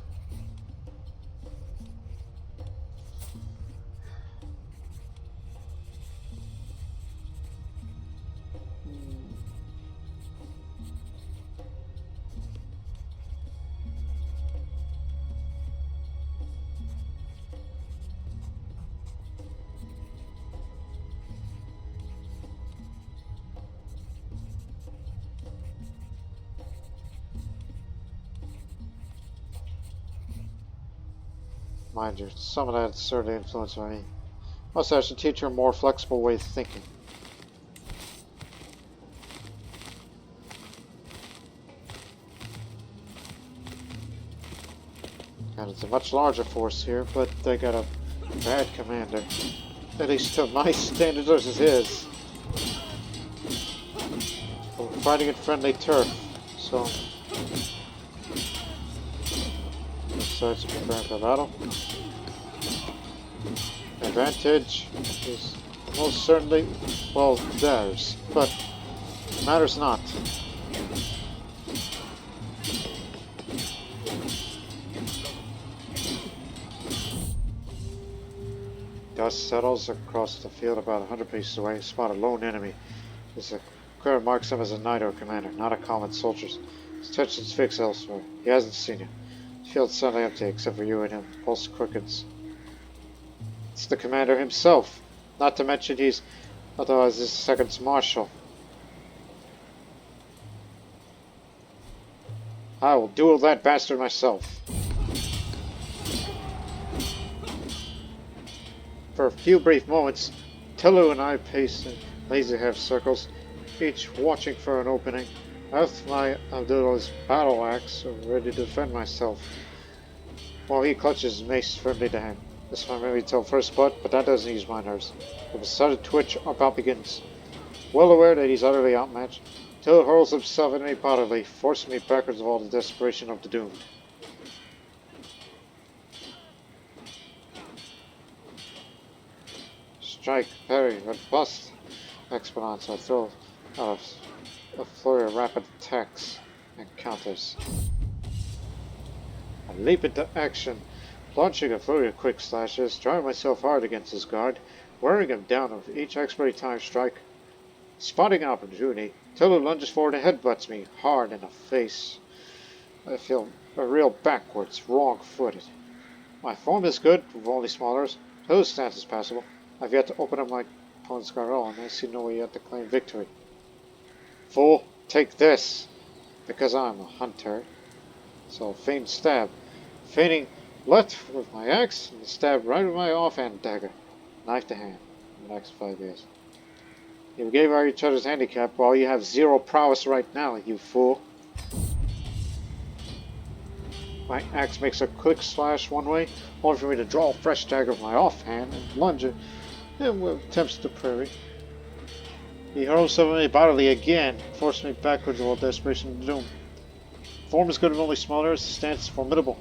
Mind you, some of that is certainly influenced by me. Also, I should teach her a more flexible way of thinking. And it's a much larger force here, but they got a bad commander. At least to my standards versus his. We're fighting in friendly turf, so let's prepare for battle. Advantage is most certainly, well, theirs, but matters not. Dust settles across the field about 100 paces away. Spot a lone enemy. This clear marks him as a knight or commander, not a common soldier. His attention's fixed elsewhere. He hasn't seen you. The field's suddenly empty except for you and him. Pulse quickens. It's the commander himself. Not to mention he's otherwise his second's marshal. I will duel that bastard myself. For a few brief moments, Lulu and I paced in lazy half circles, each watching for an opening. I left my Abdullah's battle axe, ready to defend myself, while he clutches his mace firmly to hand. This might maybe tell first but that doesn't ease my nerves. With a sudden twitch, our bout begins. Well aware that he's utterly outmatched, Lulu hurls himself at me bodily, forcing me backwards of all the desperation of the doomed. Strike, parry, bust. Exponents, I throw out a flurry of rapid attacks and counters. I leap into action, launching a flurry of quick slashes, driving myself hard against his guard, wearing him down with each expertly timed strike. Spotting an opportunity, Lulu lunges forward and headbutts me hard in the face. I feel a real backwards, wrong-footed. My form is good, with only smallers. Lulu's stance is passable. I've yet to open up my opponent's guard at all, and I see no way yet to claim victory. Fool, take this! Because I'm a hunter. So, feign stab. Feigning left with my axe, and stab right with my offhand dagger. Knife to hand. In the next 5 years. You gave our each other's handicap while you have 0 prowess right now, you fool. My axe makes a quick slash one way, only for me to draw a fresh dagger with my offhand and lunge it. And attempts to parry. He hurls some of me bodily again, forcing me backwards of all desperation and doom. Form is good and only smaller, his stance is formidable.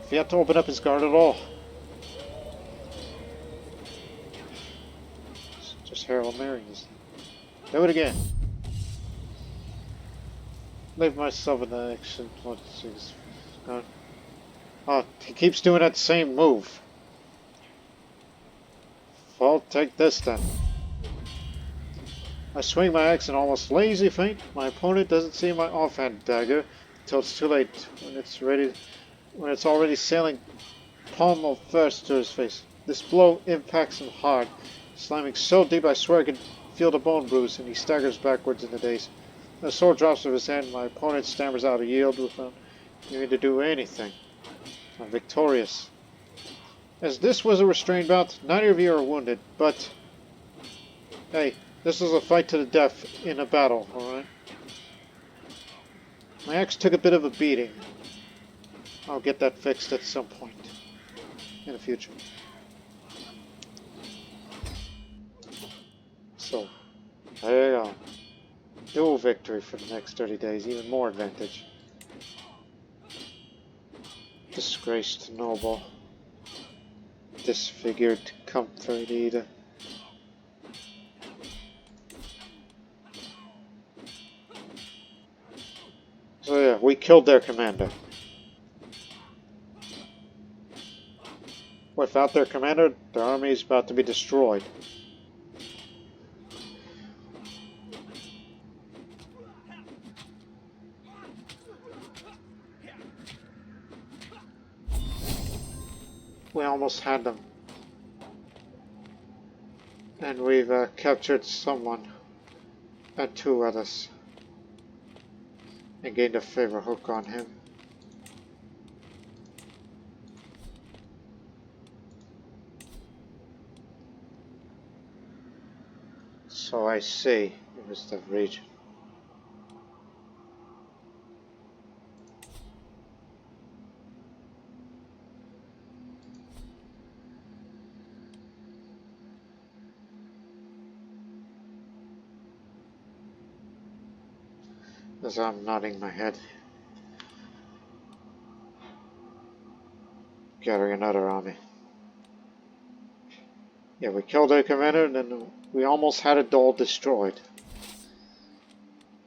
If he had to open up his guard at all. Just Harold marrying this thing. Do it again. Leave myself in the action. Oh, he keeps doing that same move. Well, take this then. I swing my axe in almost lazy feint. My opponent doesn't see my offhand dagger until it's too late. When it's already sailing pommel first to his face. This blow impacts him hard, slamming so deep I swear I can feel the bone bruise, and he staggers backwards in the daze. The sword drops from his hand. My opponent stammers out a yield without needing to do anything. I'm victorious. As this was a restrained bout, neither of you are wounded, but hey, this is a fight to the death in a battle, alright? My axe took a bit of a beating. I'll get that fixed at some point in the future. So, there you go. Dual victory for the next 30 days, even more advantage. Disgraced noble. Disfigured comfort eater. we killed their commander. Without their commander, their army is about to be destroyed. We almost had them. And we've captured someone and 2 others. And gained a favor hook on him. So I see, it was the region. As I'm nodding my head. Gathering another army. Yeah, we killed their commander and then we almost had it all destroyed.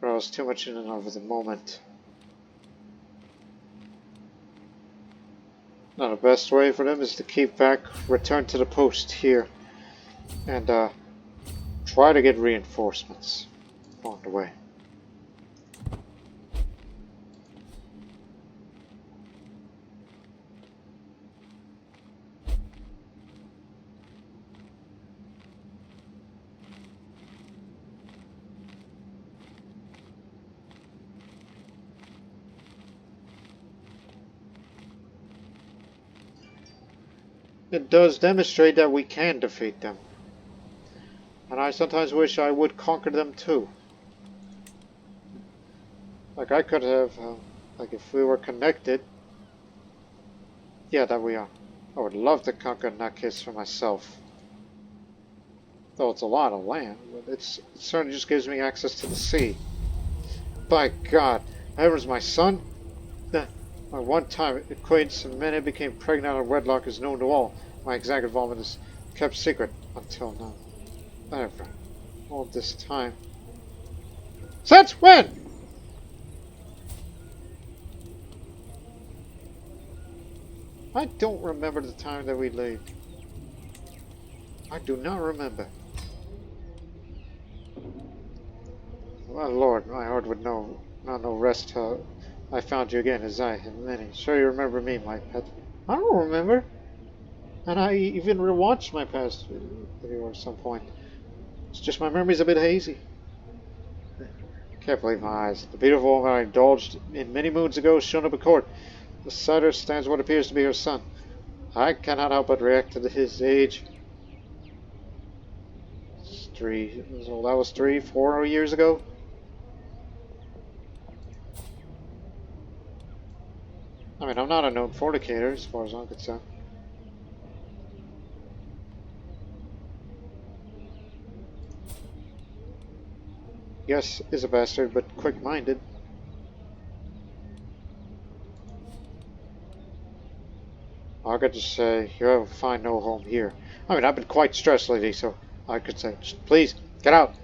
But I was too much in and over the moment. Now the best way for them is to keep back, return to the post here, and try to get reinforcements along the way. It does demonstrate that we can defeat them. And I sometimes wish I would conquer them too. Like I could have, like if we were connected. Yeah, that we are. I would love to conquer in that case for myself. Though it's a lot of land, but it certainly just gives me access to the sea. By God, that was my son? My one-time acquaintance and man became pregnant out of wedlock is known to all. My exact involvement is kept secret until now. Whatever. All this time. Since when? I don't remember the time that we leave. I do not remember. Well, Lord, my heart would not know rest till I found you again, as I have many. Sure you remember me, my pet. I don't remember. And I even rewatched my past video at some point. It's just my memory's a bit hazy. Can't believe my eyes. The beautiful woman I indulged in many moons ago has shown up at court. Beside her stands what appears to be her son. I cannot help but react to his age. That was 3-4 years ago. I mean, I'm not a known fornicator as far as I'm concerned. Yes, is a bastard, but quick-minded. I could just say, you'll find no home here. I mean, I've been quite stressed lately, so I could say, just please, get out.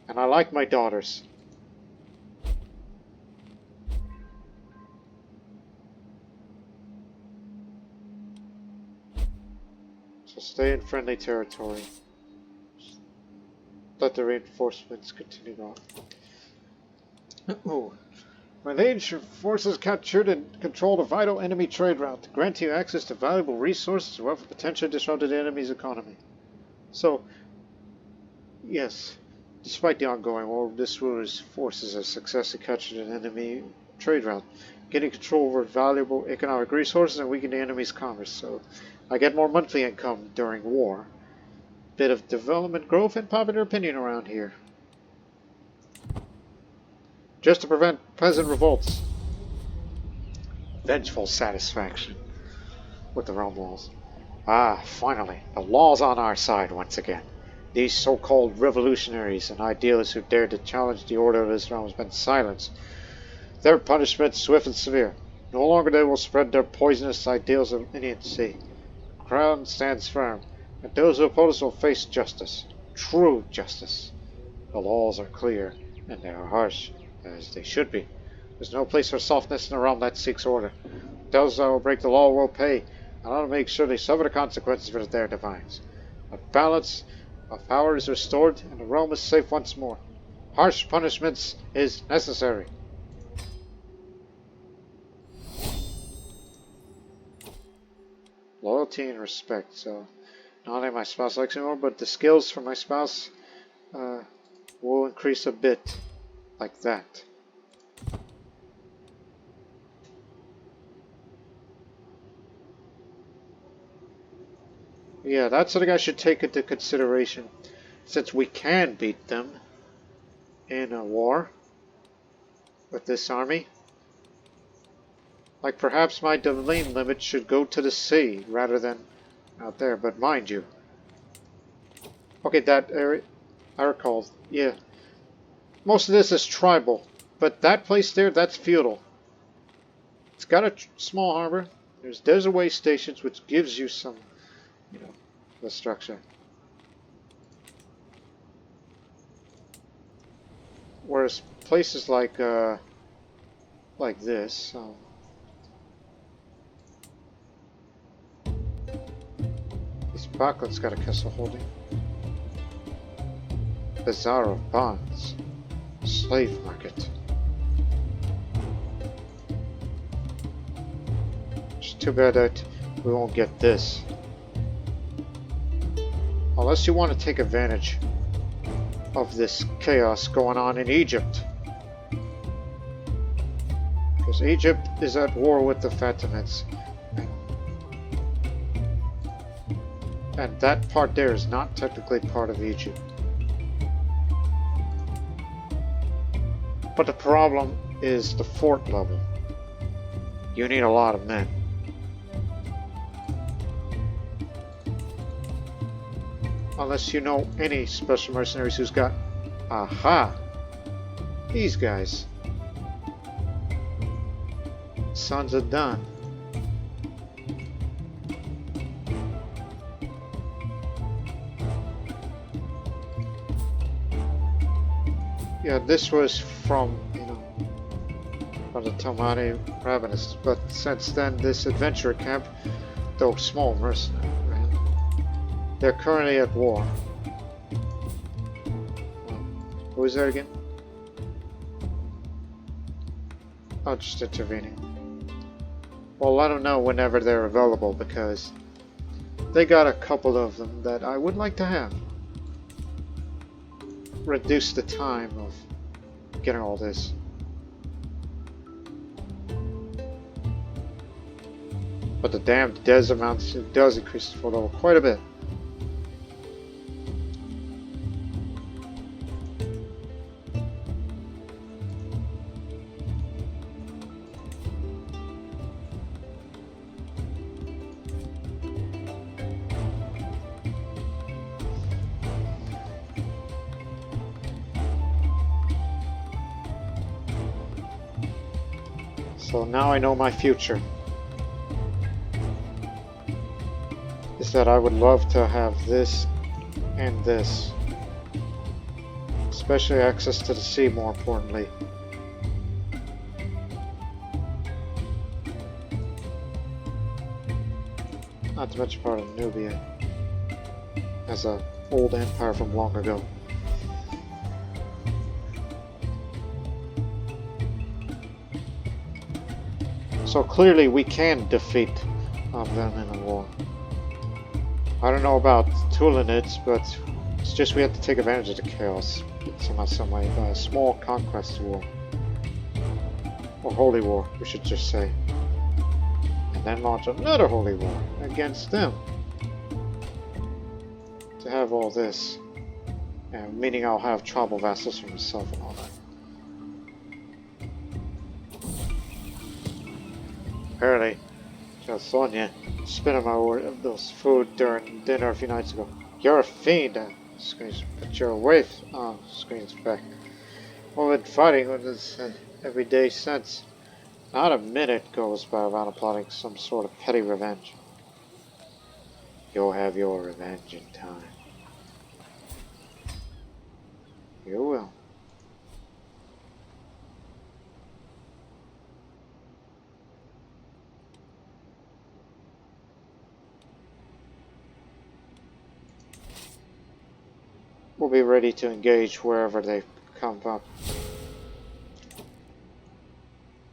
And I like my daughters. So stay in friendly territory. Let the reinforcements continue on. Oh. When the ancient forces captured and controlled a vital enemy trade route, granting you access to valuable resources or potentially disrupted the enemy's economy. So, yes, despite the ongoing war, this ruler's forces have successfully captured an enemy trade route, getting control over valuable economic resources and weakening the enemy's commerce. So, I get more monthly income during war. Bit of development growth and popular opinion around here. Just to prevent peasant revolts. Vengeful satisfaction with the realm laws. Ah, finally, the law's on our side once again. These so-called revolutionaries and idealists who dared to challenge the order of this realm has been silenced. Their punishment swift and severe. No longer they will spread their poisonous ideals of leniency. The crown stands firm, and those who oppose will face justice. True justice. The laws are clear, and they are harsh, as they should be. There's no place for softness in a realm that seeks order. Those that will break the law will pay, and I'll make sure they suffer the consequences for their defiance. A balance of power is restored, and the realm is safe once more. Harsh punishments is necessary. Loyalty and respect. So, not only my spouse likes me more, but the skills for my spouse will increase a bit, like that. Yeah, that's something I should take into consideration, since we can beat them in a war with this army. Like, perhaps my domain limit should go to the sea rather than out there, but mind you. Okay, that area, I recall, yeah. Most of this is tribal, but that place there, that's feudal. It's got a small harbor. There's desert way stations, which gives you some, you know, the structure. Whereas places like this, this Baklin's got a castle holding. Bazaar of Bonds. Slave market. It's too bad that we won't get this. Unless you want to take advantage of this chaos going on in Egypt. Because Egypt is at war with the Fatimids. And that part there is not technically part of Egypt. But the problem is the fort level. You need a lot of men. Unless you know any special mercenaries who's got... Aha! These guys. Sons of Dun. Yeah, this was from, from the Tomani Ravenous, but since then this adventure camp, though small mercenary, they're currently at war. Who is that again? Oh, just intervening. Well, let them know whenever they're available, because they got a couple of them that I would like to have. Reduce the time of getting all this. But the damn des amounts, it does increase the fort level quite a bit. So now I know my future. Is that I would love to have this and this. Especially access to the sea, more importantly. Not to mention part of Nubia. As an old empire from long ago. So clearly we can defeat them in a war. I don't know about Tulanids, but it's just we have to take advantage of the chaos somehow, some way. A small conquest war. Or holy war, we should just say. And then launch another holy war against them. To have all this. And meaning I'll have tribal vassals for myself and all that. Apparently, Sonia spit on my word of those food during dinner a few nights ago. You're a fiend! Screams, but you're away. Oh, screams back. Well, we've been fighting with this every day since. Not a minute goes by without plotting some sort of petty revenge. You'll have your revenge in time. You will. we'll be ready to engage wherever they come up.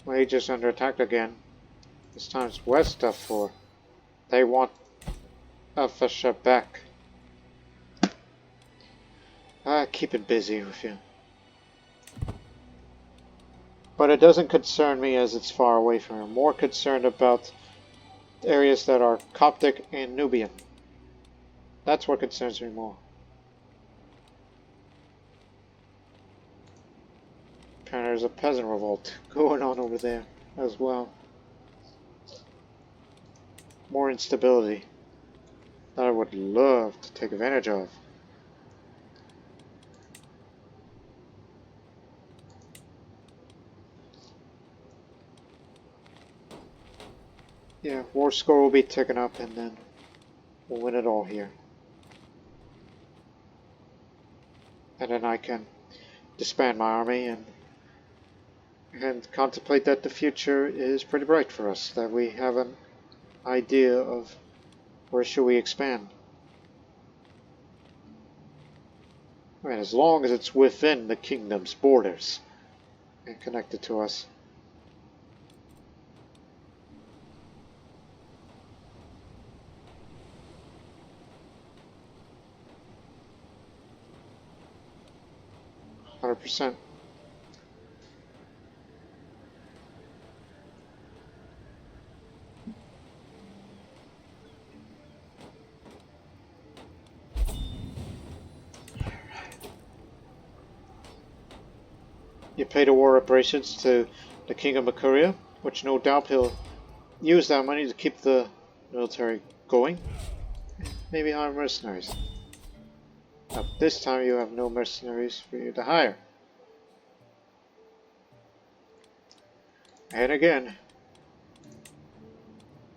Well, he just under attack again. This time it's west of 4. They want Alpha back. Keep it busy with you. But it doesn't concern me as it's far away from here. I'm more concerned about areas that are Coptic and Nubian. That's what concerns me more. Apparently there's a peasant revolt going on over there as well. More instability that I would love to take advantage of. Yeah, war score will be ticking up and then we'll win it all here. And then I can disband my army and contemplate that the future is pretty bright for us, that we have an idea of where should we expand. I mean, as long as it's within the kingdom's borders and connected to us. %. You pay the war reparations to the King of Makuria, which no doubt he'll use that money to keep the military going. Maybe hire mercenaries. Now, this time you have no mercenaries for you to hire. And again,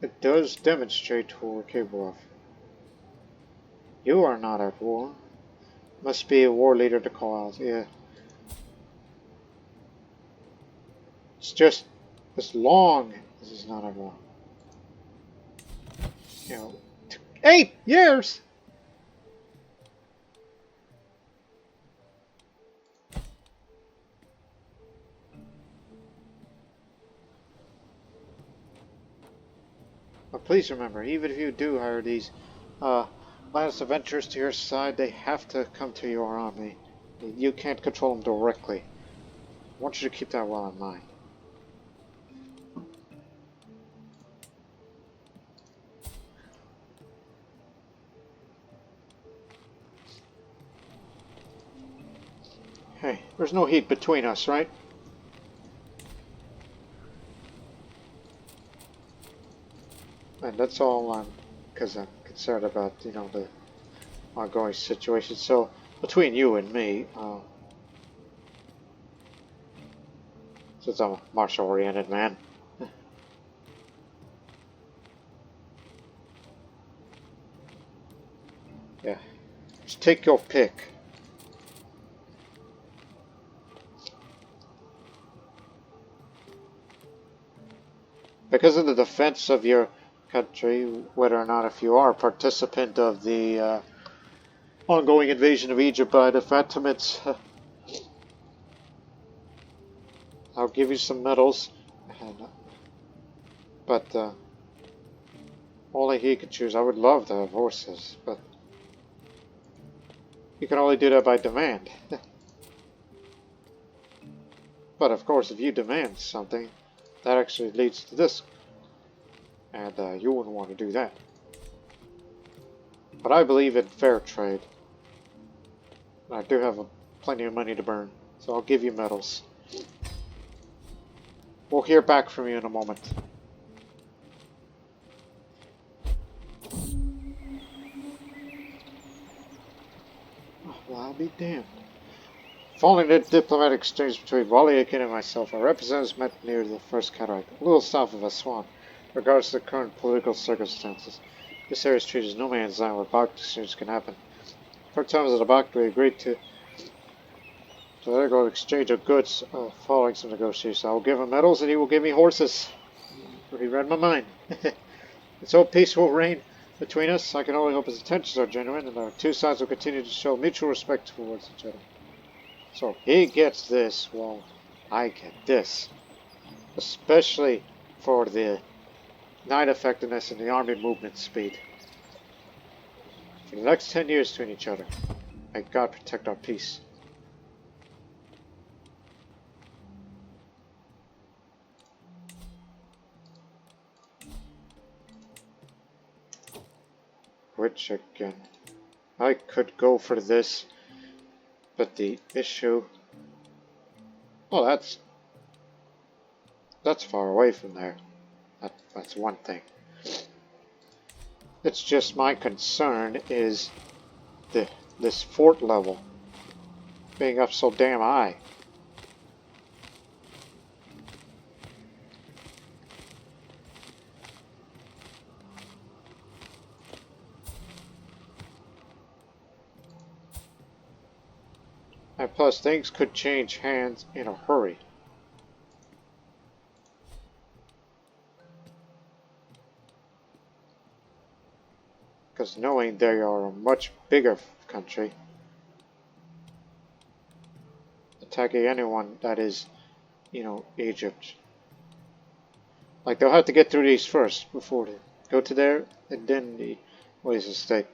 it does demonstrate what we're capable of. You are not at war. Must be a war leader to call out. Yeah. It's just as long as he's not at war. You know, 8 years! But please remember, even if you do hire these last adventurers to your side, they have to come to your army. You can't control them directly. I want you to keep that well in mind. Hey, there's no heat between us, right? And that's all because I'm concerned about, you know, the ongoing situation. So, between you and me, since I'm a martial-oriented man, yeah, just take your pick. Because of the defense of your country, whether or not if you are a participant of the ongoing invasion of Egypt by the Fatimids, I'll give you some medals, but only he can choose. I would love to have horses, but you can only do that by demand. But of course, if you demand something, that actually leads to this. And you wouldn't want to do that. But I believe in fair trade. I do have plenty of money to burn, so I'll give you medals. We'll hear back from you in a moment. Oh, well, I'll be damned. Following the diplomatic exchange between Waliakin and myself, our representatives met near the first cataract, a little south of Aswan. Regards to the current political circumstances, this area is treated as no man's land where Bach exchange can happen. For terms of the Bach, we agreed to let go exchange of goods following some negotiations. I will give him medals and he will give me horses. He read my mind. It's all peaceful reign between us. I can only hope his intentions are genuine and our two sides will continue to show mutual respect towards each other. So he gets this while I get this. Especially for the night effectiveness and the army movement speed. For the next 10 years between each other. May God protect our peace. Which again, I could go for this, but the issue, well, that's far away from there. That's one thing. It's just my concern is this fort level being up so damn high. And plus, things could change hands in a hurry. Because knowing they are a much bigger country, attacking anyone that is, you know, Egypt. Like, they'll have to get through these first before they go to there, and then the Oasis State.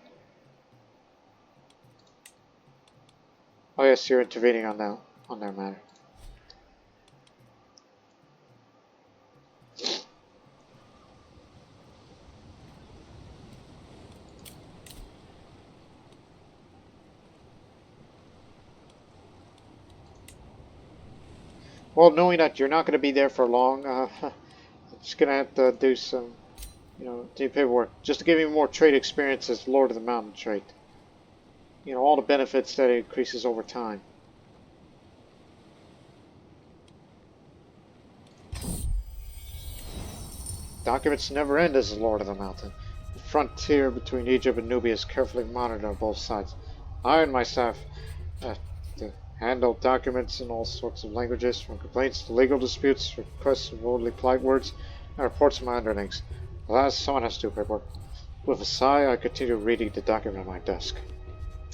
Oh yes, you're intervening on their matter. Well, knowing that you're not going to be there for long, I'm just going to have to do some, you know, do paperwork. Just to give you more trade experience as Lord of the Mountain trade. You know, all the benefits that it increases over time. Documents never end as the Lord of the Mountain. The frontier between Egypt and Nubia is carefully monitored on both sides. I and my staff to handle documents in all sorts of languages, from complaints to legal disputes, requests of worldly polite words, and reports of my underlings. Alas, someone has to do paperwork. With a sigh, I continue reading the document on my desk.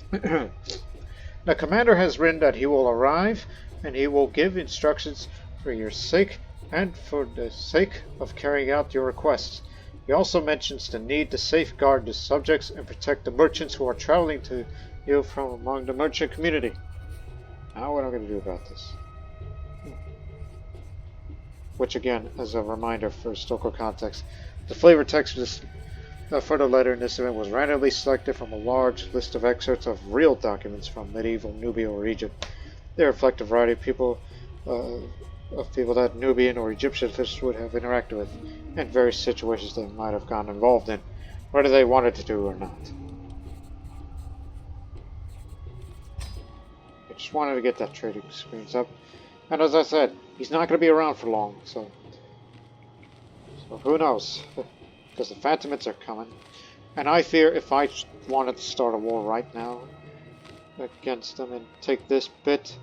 The commander has written that he will arrive, and he will give instructions for your sake and for the sake of carrying out your requests. He also mentions the need to safeguard the subjects and protect the merchants who are traveling to you from among the merchant community. Now what am I going to do about this? Which again, as a reminder for historical context, the flavor text for this further letter in this event was randomly selected from a large list of excerpts of real documents from medieval Nubia or Egypt. They reflect a variety of people that Nubian or Egyptian officials would have interacted with, and various situations they might have gotten involved in, whether they wanted to do or not. I just wanted to get that trading experience up. And as I said, he's not going to be around for long, so who knows? Because the Phantomids are coming. And I fear if I wanted to start a war right now against them and take this bit,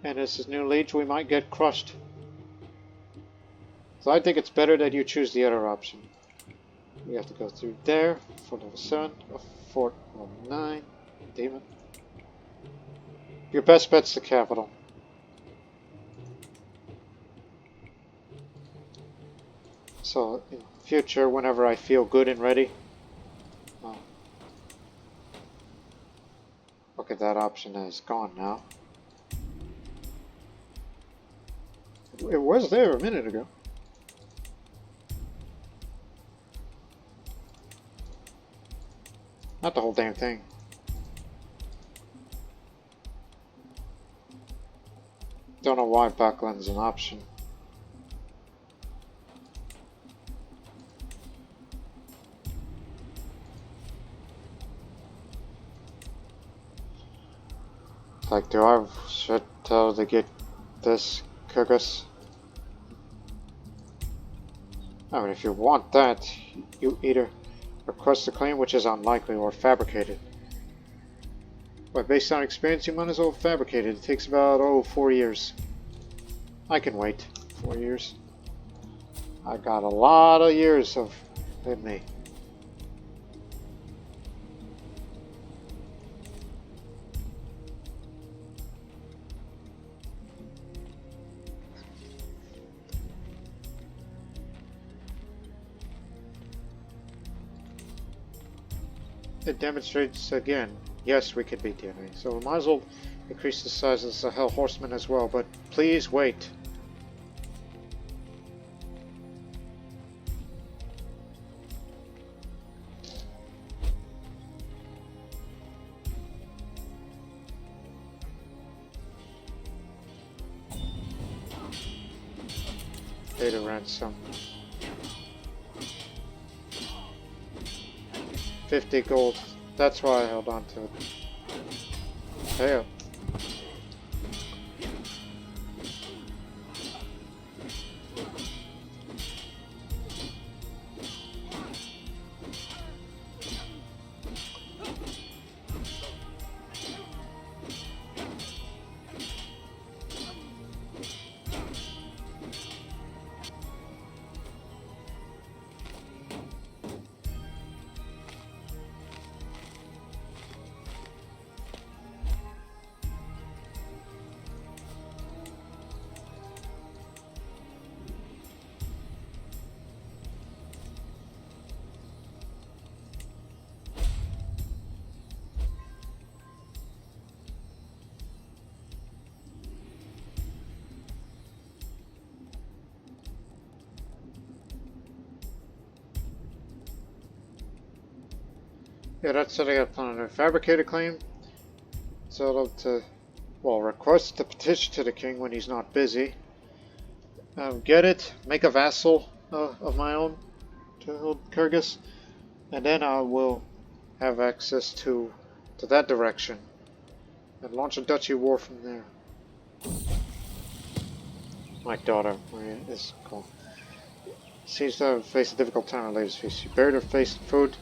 and this is new liege, we might get crushed. So I think it's better that you choose the other option. We have to go through there, Fort level 7, Fort level 9, Demon. Your best bet's the capital. So in future, whenever I feel good and ready, okay, that option is gone now. It was there a minute ago. Not the whole damn thing. Don't know why Buckland's an option. Like, should tell to get this Kirkus? I mean, if you want that, you either request a claim, which is unlikely, or fabricate it. But based on experience, you might as well fabricate it. It takes about, 4 years. I can wait 4 years. I got a lot of years in me. it demonstrates again, yes, we can beat the enemy. So we might as well increase the size of the Sahel horsemen as well, but please wait. Data ransom. 50 gold. That's why I held on to it. Hey. Yeah, that's setting up on a fabricator claim. So to, well, request the petition to the king when he's not busy. Get it, make a vassal of my own to Kyrgyz, and then I will have access to that direction and launch a duchy war from there. My daughter, Maria, is cool. Seems to have faced a difficult time in latest feast. She buried her face in food,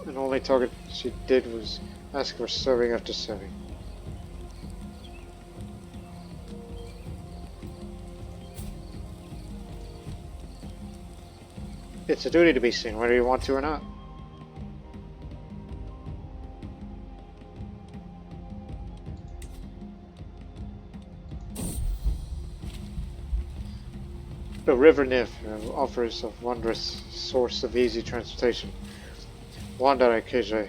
and the only target she did was ask for serving after serving. It's a duty to be seen, whether you want to or not. The river Nif offers a wondrous source of easy transportation. One that occasionally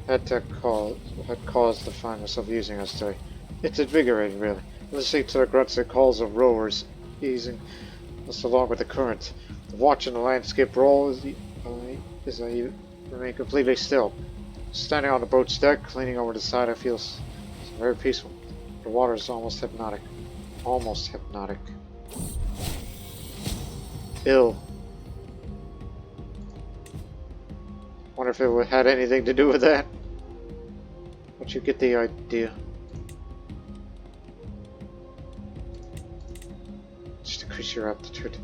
had caused to find myself using us today. It's invigorating, really. Listening to the grunts and calls of rowers easing us along with the current. Watching the landscape roll as I remain completely still. Standing on the boat's deck, leaning over the side, I feel very peaceful. The water is almost hypnotic. Almost hypnotic. Ill. Wonder if it had anything to do with that. But you get the idea. Just increase your aptitude.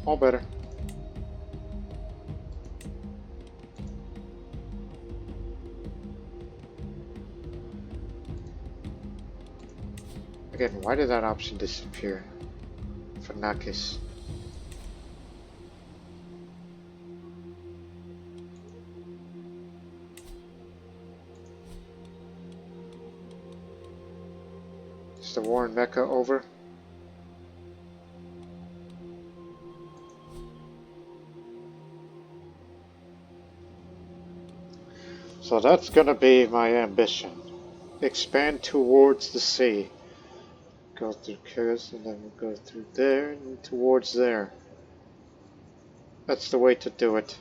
All better. Again, why did that option disappear? For Nakis. Is the war in Mecca over? So that's gonna be my ambition. Expand towards the sea. Go through Kyrgyz and then we'll go through there and towards there. That's the way to do it.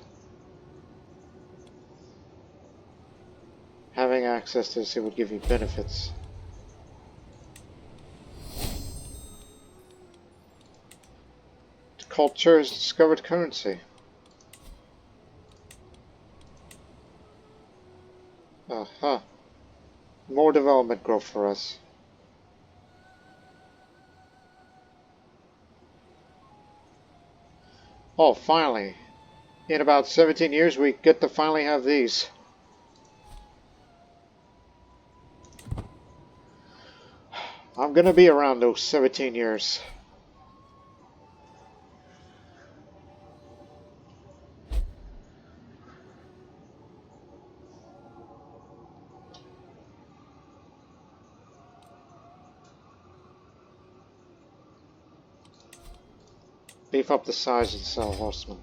Having access to this, it would give you benefits. The culture has discovered currency. Aha. More development growth for us. Oh, finally. In about 17 years, we get to finally have these. I'm gonna be around those 17 years. Beef up the size of the Cell Horsemen.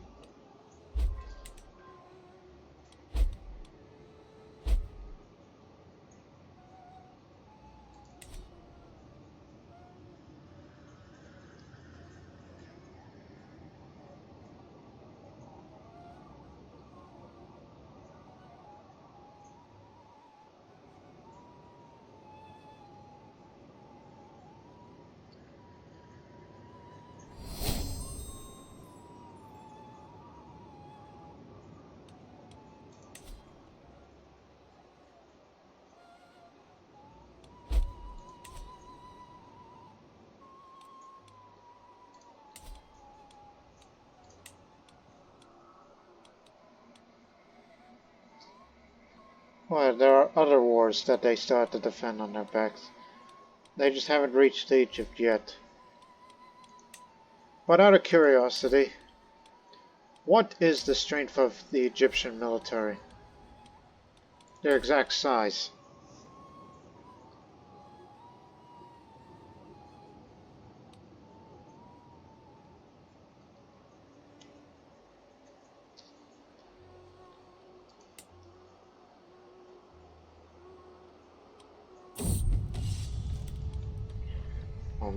Well, there are other wars that they still have to defend on their backs. They just haven't reached Egypt yet. But out of curiosity, what is the strength of the Egyptian military? Their exact size.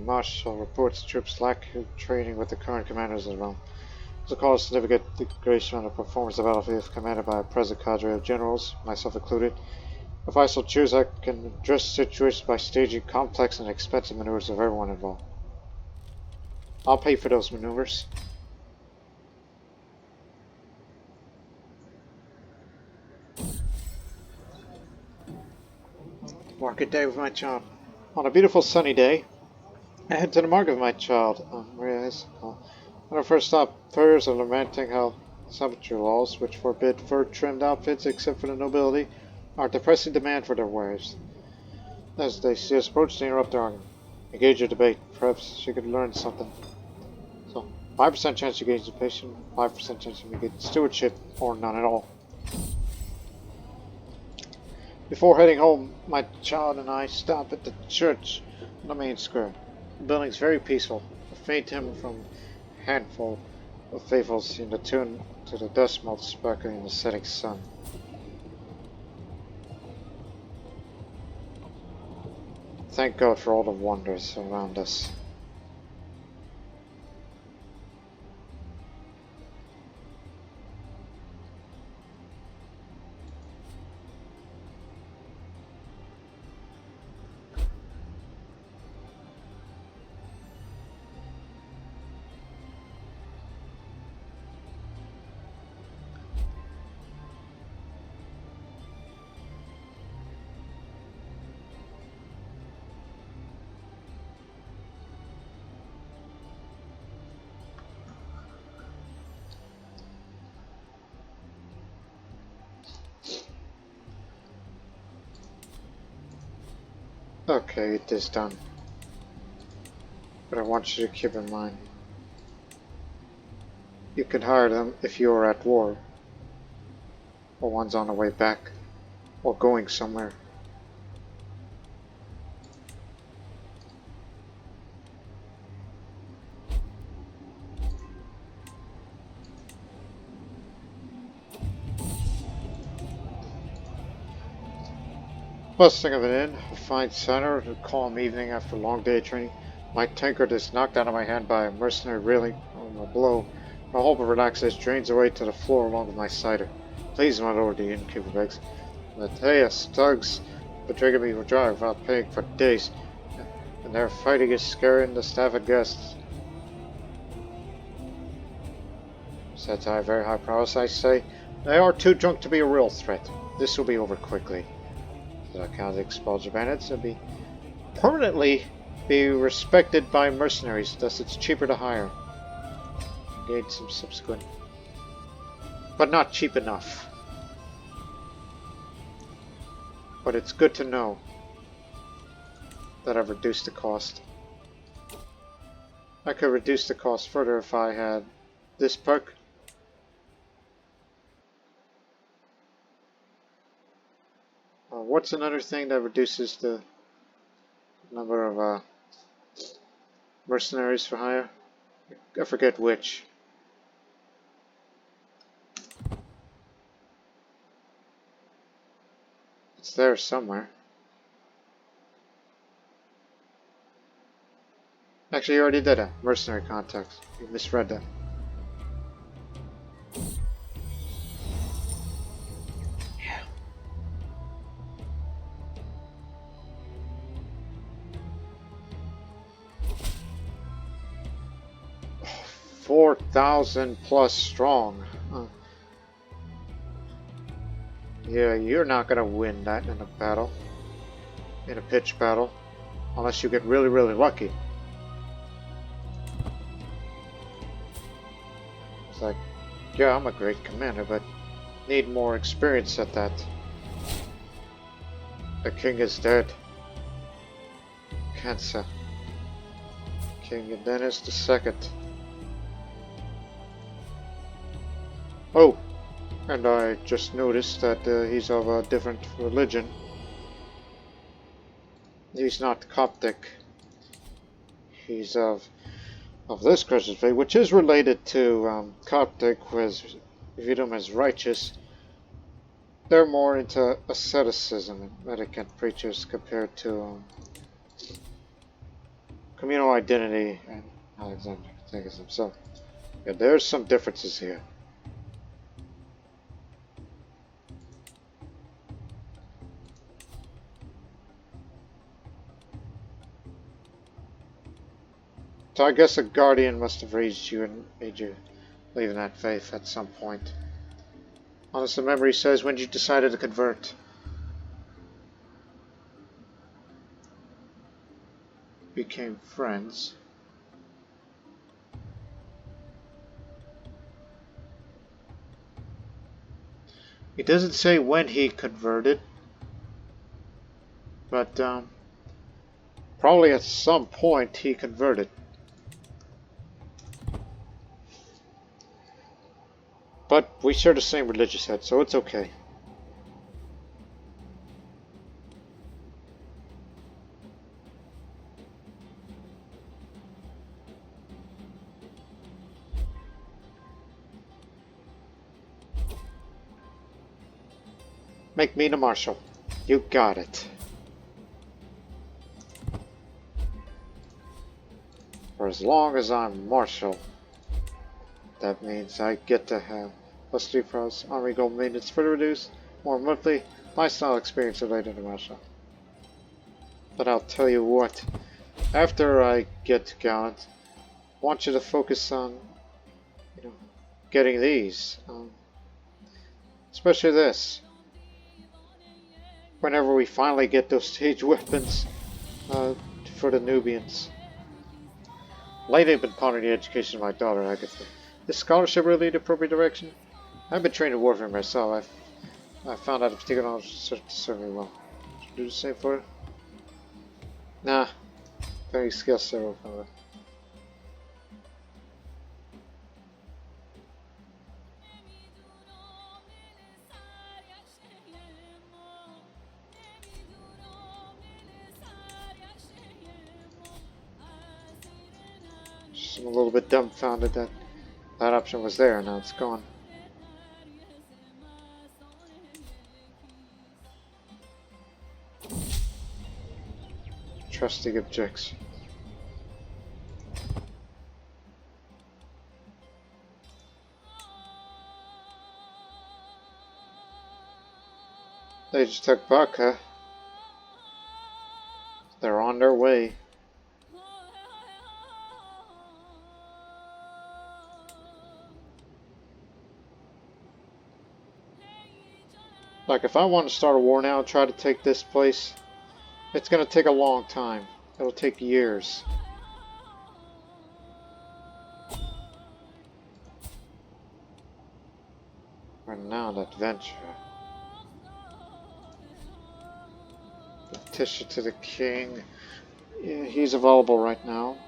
Marshal reports troops lack training with the current commanders of the realm. This will cause significant degradation on the performance of the battlefield if commanded by a present cadre of generals, myself included. If I so choose, I can address situations by staging complex and expensive maneuvers of everyone involved. I'll pay for those maneuvers. Market day with my child. On a beautiful sunny day, I head to the market with my child. Maria is. On our first stop, furriers are lamenting how sumptuary laws, which forbid fur-trimmed outfits except for the nobility, are depressing demand for their wares. As they see us approach, they interrupt their argument. Engage a debate. Perhaps she could learn something. So, 5% chance you gain patient, 5% chance you get stewardship, or none at all. Before heading home, my child and I stop at the church on the main square. The building's very peaceful. A faint hymn from a handful of faithfuls seem to tune to the dust motes sparkling in the setting sun. Thank God for all the wonders around us. Okay, get this done. But I want you to keep in mind, you can hire them if you are at war, or one's on the way back, or going somewhere. Busting of an inn, a fine center, a calm evening after a long day of training. My tankard is knocked out of my hand by a mercenary railing on a blow. My hope of relaxation drains away to the floor along with my cider. Please, my lord, the innkeeper begs. Matthias, thugs, betrayed me for dry without paying for days, and their fighting is scaring the staff and guests. Said I, very high prowess, I say. They are too drunk to be a real threat. This will be over quickly. I can't expel the bandits and be permanently be respected by mercenaries, thus it's cheaper to hire. Engage some subsequent, but not cheap enough. But it's good to know that I've reduced the cost. I could reduce the cost further if I had this perk. What's another thing that reduces the number of mercenaries for hire? I forget which. It's there somewhere. Actually, you already did it. Mercenary contacts. You misread that. Yeah. 4,000 plus strong. Yeah, you're not gonna win that in a battle. In a pitch battle. Unless you get really, really lucky. It's like, yeah, I'm a great commander, but need more experience at that. The king is dead. Cancer. King Dennis II. Oh, and I just noticed that he's of a different religion. He's not Coptic. He's of this Christian faith, which is related to Coptic, whereas view them as righteous. They're more into asceticism and mendicant preachers compared to communal identity and Alexandrianism. So, yeah, there's some differences here. So I guess a guardian must have raised you and made you believe in that faith at some point. Honest, the memory says when you decided to convert. Became friends. It doesn't say when he converted, but probably at some point he converted. But we share the same religious head, so it's okay. Make me the marshal. You got it. For as long as I'm marshal, that means I get to have +3 pros, army gold maintenance further reduced, more monthly lifestyle experience related to marshal. But I'll tell you what, after I get gallant, I want you to focus on, getting these, especially this. Whenever we finally get those stage weapons for the Nubians. Lately I've been pondering the education of my daughter, Agatha. Is scholarship really the appropriate direction? I've been trained in warfare myself. I found out a particular knowledge to serve me well. Should I do the same for her? Nah. Very skill several from it. I'm a little bit dumbfounded that that option was there, and now it's gone. Trusting objects. They just took Baka. They're on their way. Like, if I want to start a war now and try to take this place, it's going to take a long time. It'll take years. Renowned adventure. Petition to the king. Yeah, he's available right now.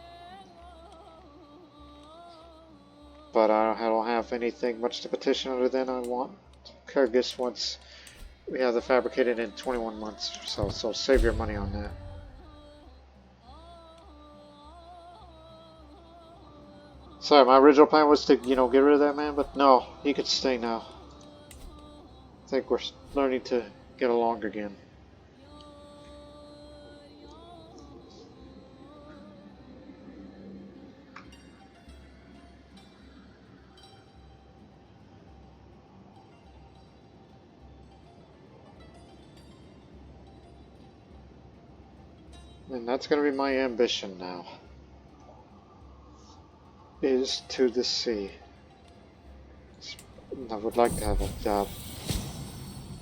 But I don't have anything much to petition other than I want Kyrgyz once we have the fabricated in 21 months or so, so save your money on that. Sorry, my original plan was to, get rid of that man, but no, he could stay now. I think we're learning to get along again. And that's going to be my ambition now. Is to the sea. I would like to have a job.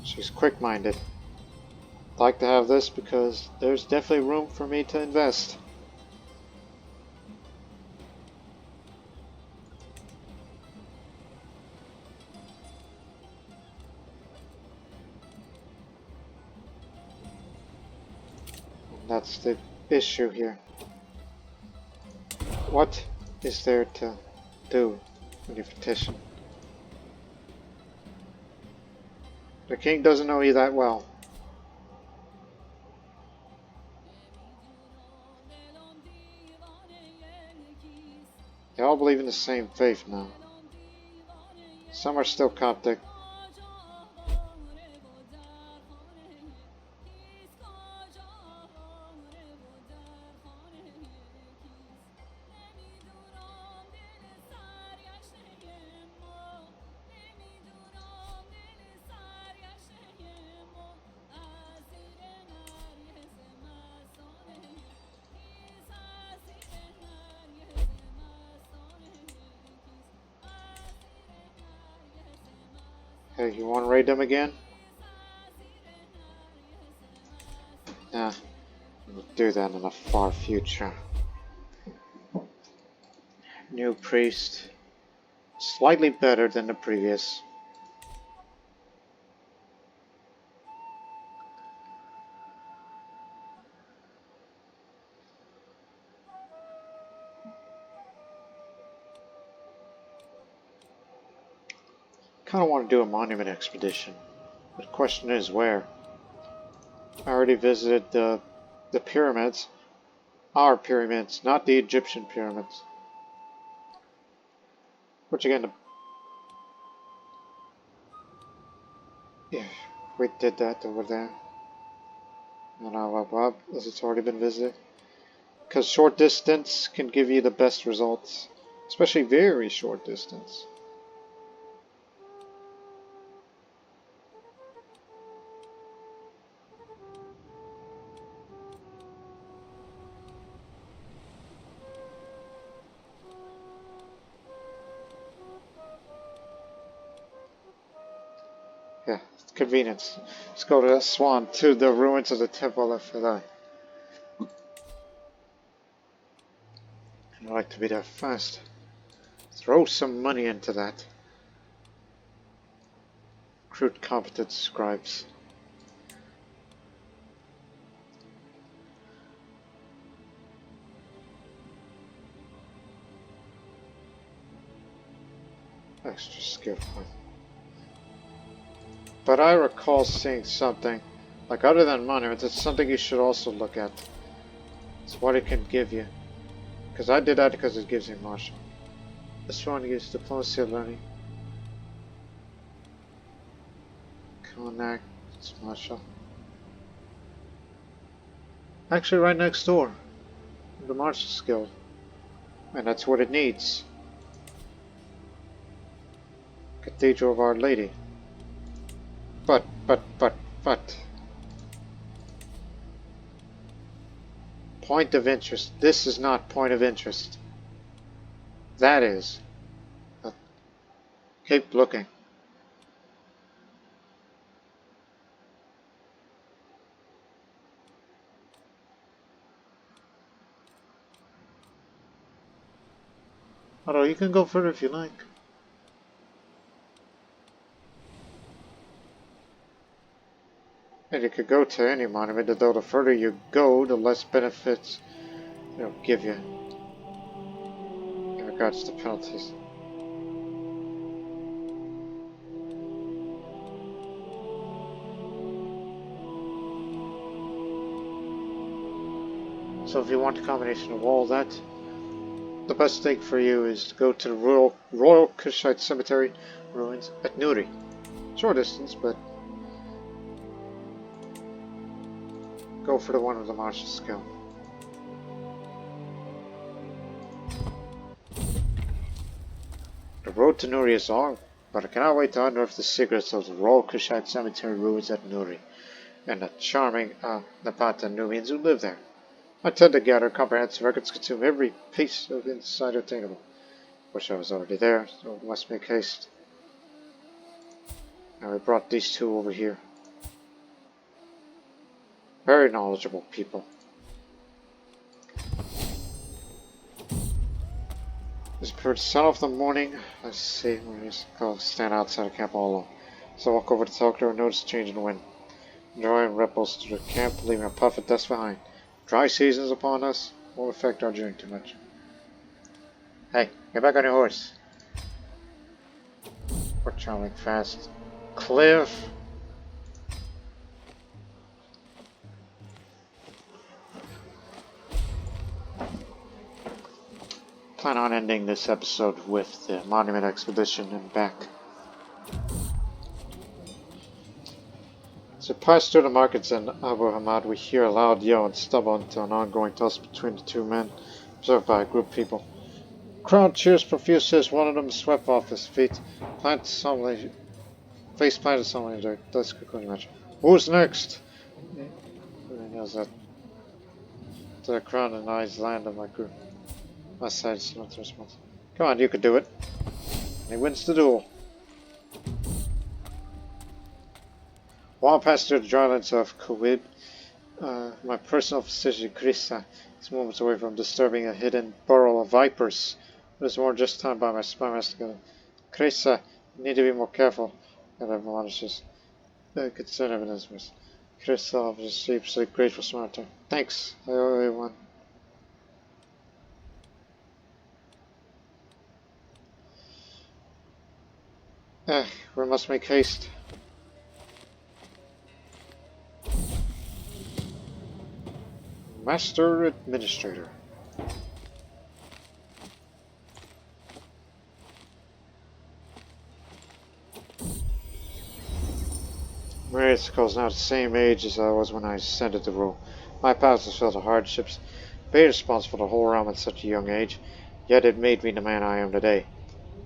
She's quick-minded. I'd like to have this because there's definitely room for me to invest. And that's the issue here. What is there to do when you petition? The king doesn't know you that well. They all believe in the same faith now. Some are still Coptic. Hey, you want to raid them again? Nah, we'll do that in the far future. New priest. Slightly better than the previous. I kind of want to do a monument expedition. The question is where? I already visited the pyramids. Our pyramids, not the Egyptian pyramids. Which again, yeah, we did that over there. And up, as it's already been visited. Because short distance can give you the best results. Especially very short distance. Yeah, convenience. Let's go to Swan, to the ruins of the Temple of Philae. I'd like to be there fast. Throw some money into that. Recruit competent scribes. Extra skill point. But I recall seeing something, like other than monuments, it's something you should also look at. It's what it can give you. Because I did that because it gives you martial. This one gives diplomacy of learning. Connect, it's martial. Actually right next door. The martial skill. And that's what it needs. Cathedral of Our Lady. But. Point of interest. This is not point of interest. That is. Keep looking. Although you can go further if you like. And you could go to any monument, though the further you go, the less benefits it'll give you in regards to penalties. So if you want a combination of all that, The best thing for you is to go to the Royal Kushite Cemetery ruins at Nuri. Short distance, but go for the one with the martial skill. The road to Nuri is long, but I cannot wait to unearth the secrets of the Royal Kushite Cemetery ruins at Nuri, and the charming Napata Nubians who live there. I tend to gather comprehensive records, consume every piece of insight attainable. Wish I was already there, so must make haste. Now we brought these two over here. Very knowledgeable people. It's pretty sun off the morning. Let's see, we just go stand outside the camp all alone. So I walk over to talk to her and notice a change in the wind. Drawing ripples through the camp, leaving a puff of dust behind. Dry seasons upon us won't affect our journey too much. Hey, get back on your horse. We're traveling fast. Cliff. Plan on ending this episode with the Monument Expedition and back. As we pass through the markets in Abu Hamad, we hear a loud yell and stumble into an ongoing tussle between the two men, observed by a group of people. The crowd cheers profusely as one of them swept off his feet, face planted somewhere in the dirt. That's quickly match. Who's next? He knows that. The crowd and eyes land on my group. My side is not the response. Come on, you could do it. And he wins the duel. While past through the drylands of Kawib, my personal physician Krista is moments away from disturbing a hidden burrow of vipers. It is more just time by my spy master. Krista, you need to be more careful. And everyone is just concerned evidence. Krista, I've received so grateful smart time. Thanks, I owe you one. We must make haste. Master Administrator. Mariska is now the same age as I was when I ascended the role. My past has filled with hardships, being responsible for the whole realm at such a young age, yet it made me the man I am today.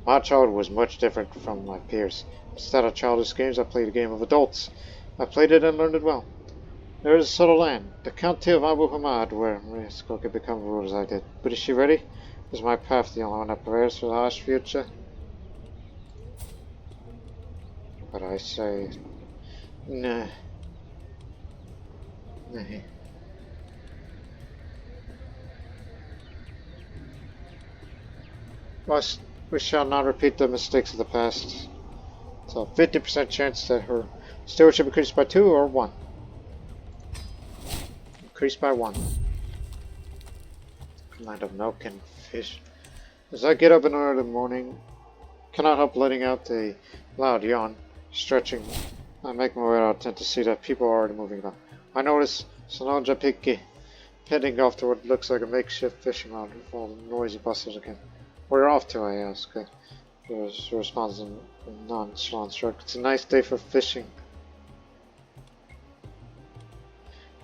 My childhood was much different from my peers. Instead of childish games, I played a game of adults. I played it and learned it well. There is a subtle land, the county of Abu Hamad, where Mariska could become ruled as I did. But is she ready? Is my path the only one that prepares for the harsh future? But I say, nah. Nah. We shall not repeat the mistakes of the past. So 50% chance that her stewardship increased by 2 or 1. Increased by 1. Land of milk and fish. As I get up in the early morning, cannot help letting out a loud yawn. Stretching, I make my way out of the tent to see that people are already moving about. I notice Sanoja Piki heading off to what looks like a makeshift fishing rod with all the noisy bustles again. Where are you off to? I ask. She responds in a nonchalant shrug. It's a nice day for fishing.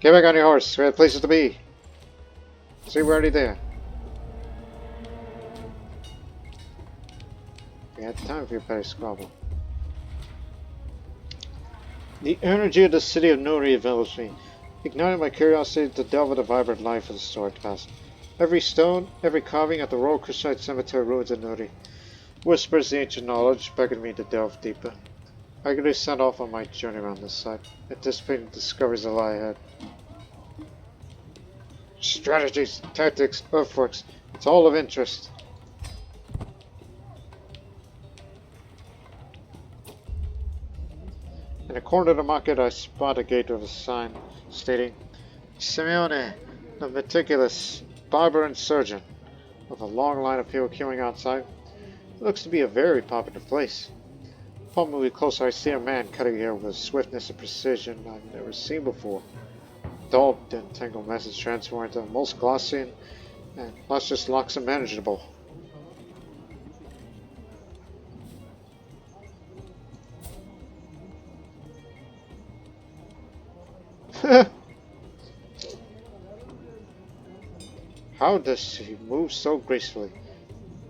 Get back on your horse. We have places to be. See, we're already there. We had time for your petty squabble. The energy of the city of Nuri envelops me, igniting my curiosity to delve into the vibrant life of the storied past. Every stone, every carving at the Royal Kushite Cemetery ruins of Nuri whispers the ancient knowledge, begging me to delve deeper. I eagerly set off on my journey around this site, anticipating discoveries that lie ahead. Strategies, tactics, earthworks, it's all of interest. In a corner of the market, I spot a gate with a sign stating, Simeone, the meticulous barber and surgeon, with a long line of people queuing outside. It looks to be a very popular place. Upon moving closer, I see a man cutting hair with a swiftness and precision I've never seen before. Dull and tangled message transformed into the most glossy and And let's just lock some manageable. How does she move so gracefully?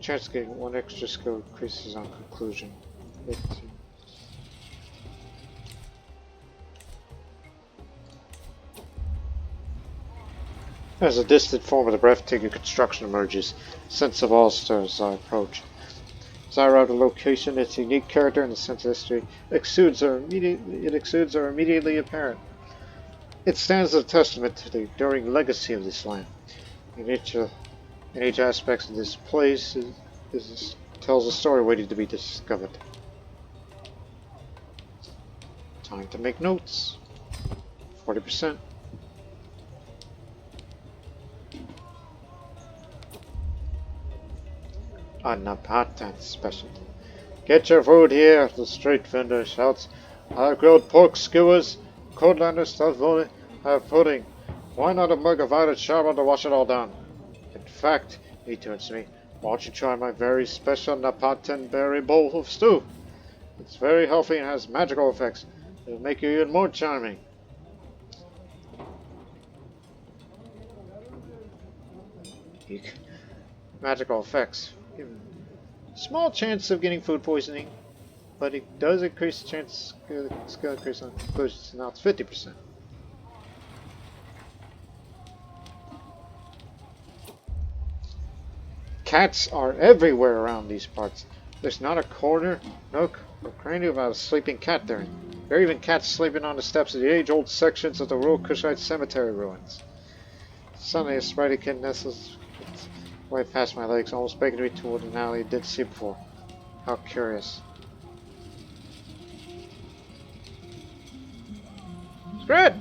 Chance of getting one extra skill increases on conclusion. As a distant form of the breathtaking construction emerges, sense of awe stirs as I approach. As I arrive at a location, its unique character and the sense of history exudes are immediately apparent. It stands as a testament to the enduring legacy of this land. In each aspect of this place tells a story waiting to be discovered. Time to make notes. 40%. A Napatan specialty. Get your food here, the street vendor shouts. I have grilled pork skewers, codlander stuffed pudding. Why not a mug of Irish sherbet to wash it all down? In fact, he turns to me, why don't you try my very special Napatan berry bowl of stew? It's very healthy and has magical effects. It'll make you even more charming. Magical effects. Small chance of getting food poisoning, but it does increase the chance skill increase on conclusions. Now it's 50%. Cats are everywhere around these parts. There's not a corner, nook, or cranny without a sleeping cat therein. There are even cats sleeping on the steps of the age-old sections of the rural Kushite cemetery ruins. Suddenly a sprightly kid nestles way past my legs, almost beckoning me toward an alley I did see before. How curious. Scrat!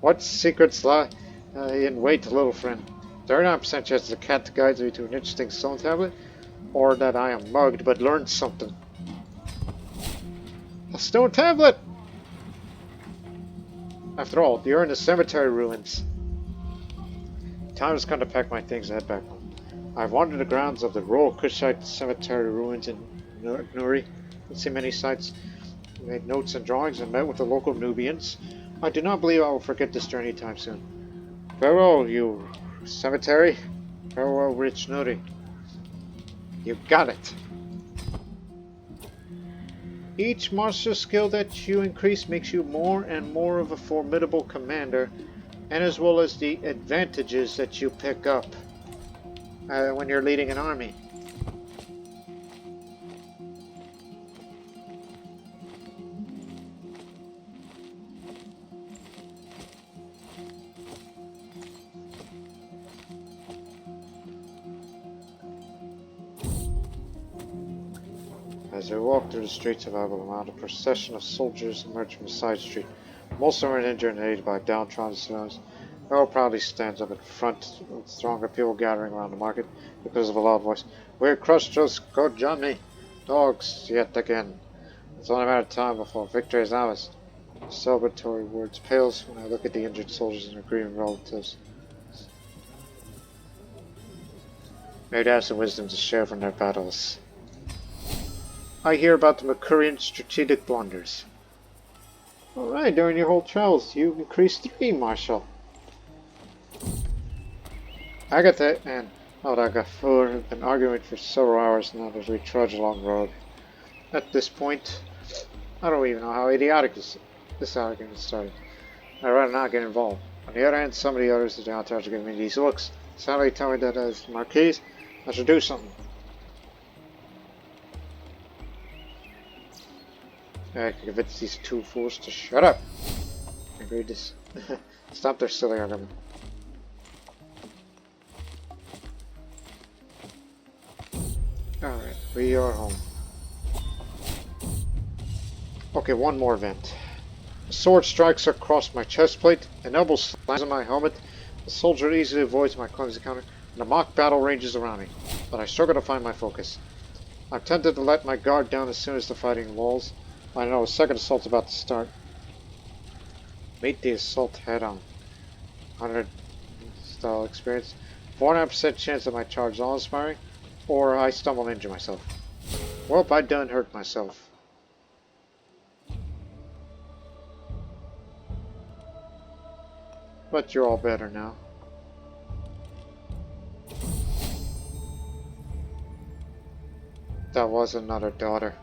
What secrets lie in wait, little friend? 39% chance the cat guides me to an interesting stone tablet, or that I am mugged but learned something. A stone tablet! After all, you're in the cemetery ruins. Time has come to pack my things and head back home. I've wandered the grounds of the Royal Kushite Cemetery ruins in Nuri and seen many sights, made notes and drawings, and met with the local Nubians. I do not believe I will forget this journey anytime soon. Farewell, you cemetery. Farewell, rich Nuri. You got it. Each martial skill that you increase makes you more and more of a formidable commander, and as well as the advantages that you pick up when you're leading an army. As we walk through the streets of Avalon, a procession of soldiers emerge from a side street. Most of them are injured and aided by downtrodden civilians. Earl proudly stands up in front of the throng of people gathering around the market because of a loud voice. We're crushed, just go Johnny. Dogs, yet again. It's only a matter of time before victory is ours. The celebratory words pales when I look at the injured soldiers and their grieving relatives. May they have some wisdom to share from their battles. I hear about the Makurian strategic blunders. Alright, during your whole travels, you increased 3, Marshal. Agatha and Aldagafur have been arguing for several hours now as we trudge along the road. At this point, I don't even know how idiotic this argument started. I'd rather not get involved. On the other hand, some of the others of the entourage are giving me these looks. Sadly, tell me that as the Marquis, I should do something. I can convince these 2 fools to shut up. Agreed this. Stop their silly argument. Alright, we are home. Okay, one more event. A sword strikes across my chest plate, an elbow slams on my helmet, the soldier easily avoids my clumsy counter, and a mock battle rages around me. But I struggle to find my focus. I'm tempted to let my guard down as soon as the fighting lulls. I know a second assault's about to start. Meet the assault head on. 100 style experience. 49% chance of my charge all inspiring, or I stumble and injure myself. Well, I done hurt myself. But you're all better now. That was another daughter.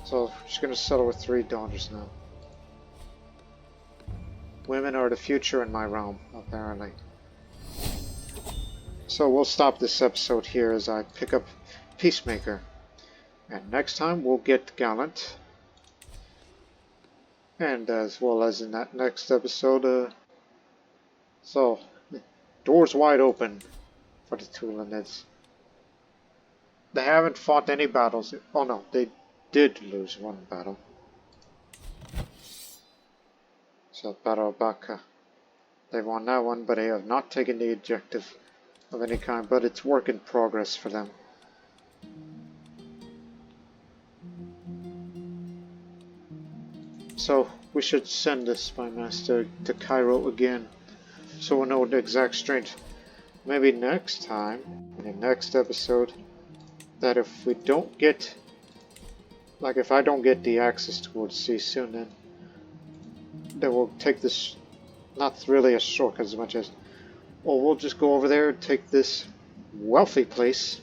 So she's gonna settle with 3 daughters now. Women are the future in my realm, apparently. So we'll stop this episode here as I pick up Peacemaker. And next time we'll get Gallant. And as well as in that next episode, so, doors wide open for the two Lynets. They haven't fought any battles. Oh no, they did lose 1 battle. So, Battle of Baka. They won that one, but they have not taken the objective of any kind, but it's work in progress for them. So, we should send this spy master to Cairo again, so we'll know the exact strength. Maybe next time, in the next episode, that if we don't get, like if I don't get the access towards sea soon, then we'll take this, not really a shortcut as much as, well, we'll just go over there and take this wealthy place,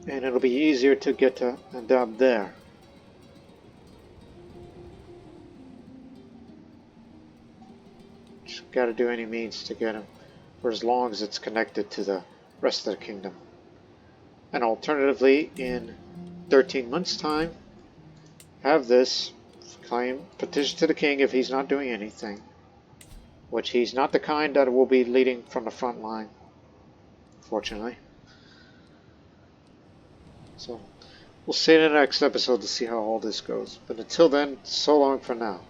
and it'll be easier to get to Adab there. Just gotta do any means to get him, for as long as it's connected to the rest of the kingdom. And alternatively, in 13 months' time, have this claim petition to the king if he's not doing anything, which he's not the kind that will be leading from the front line, fortunately. So we'll see in the next episode to see how all this goes. But until then, so long for now.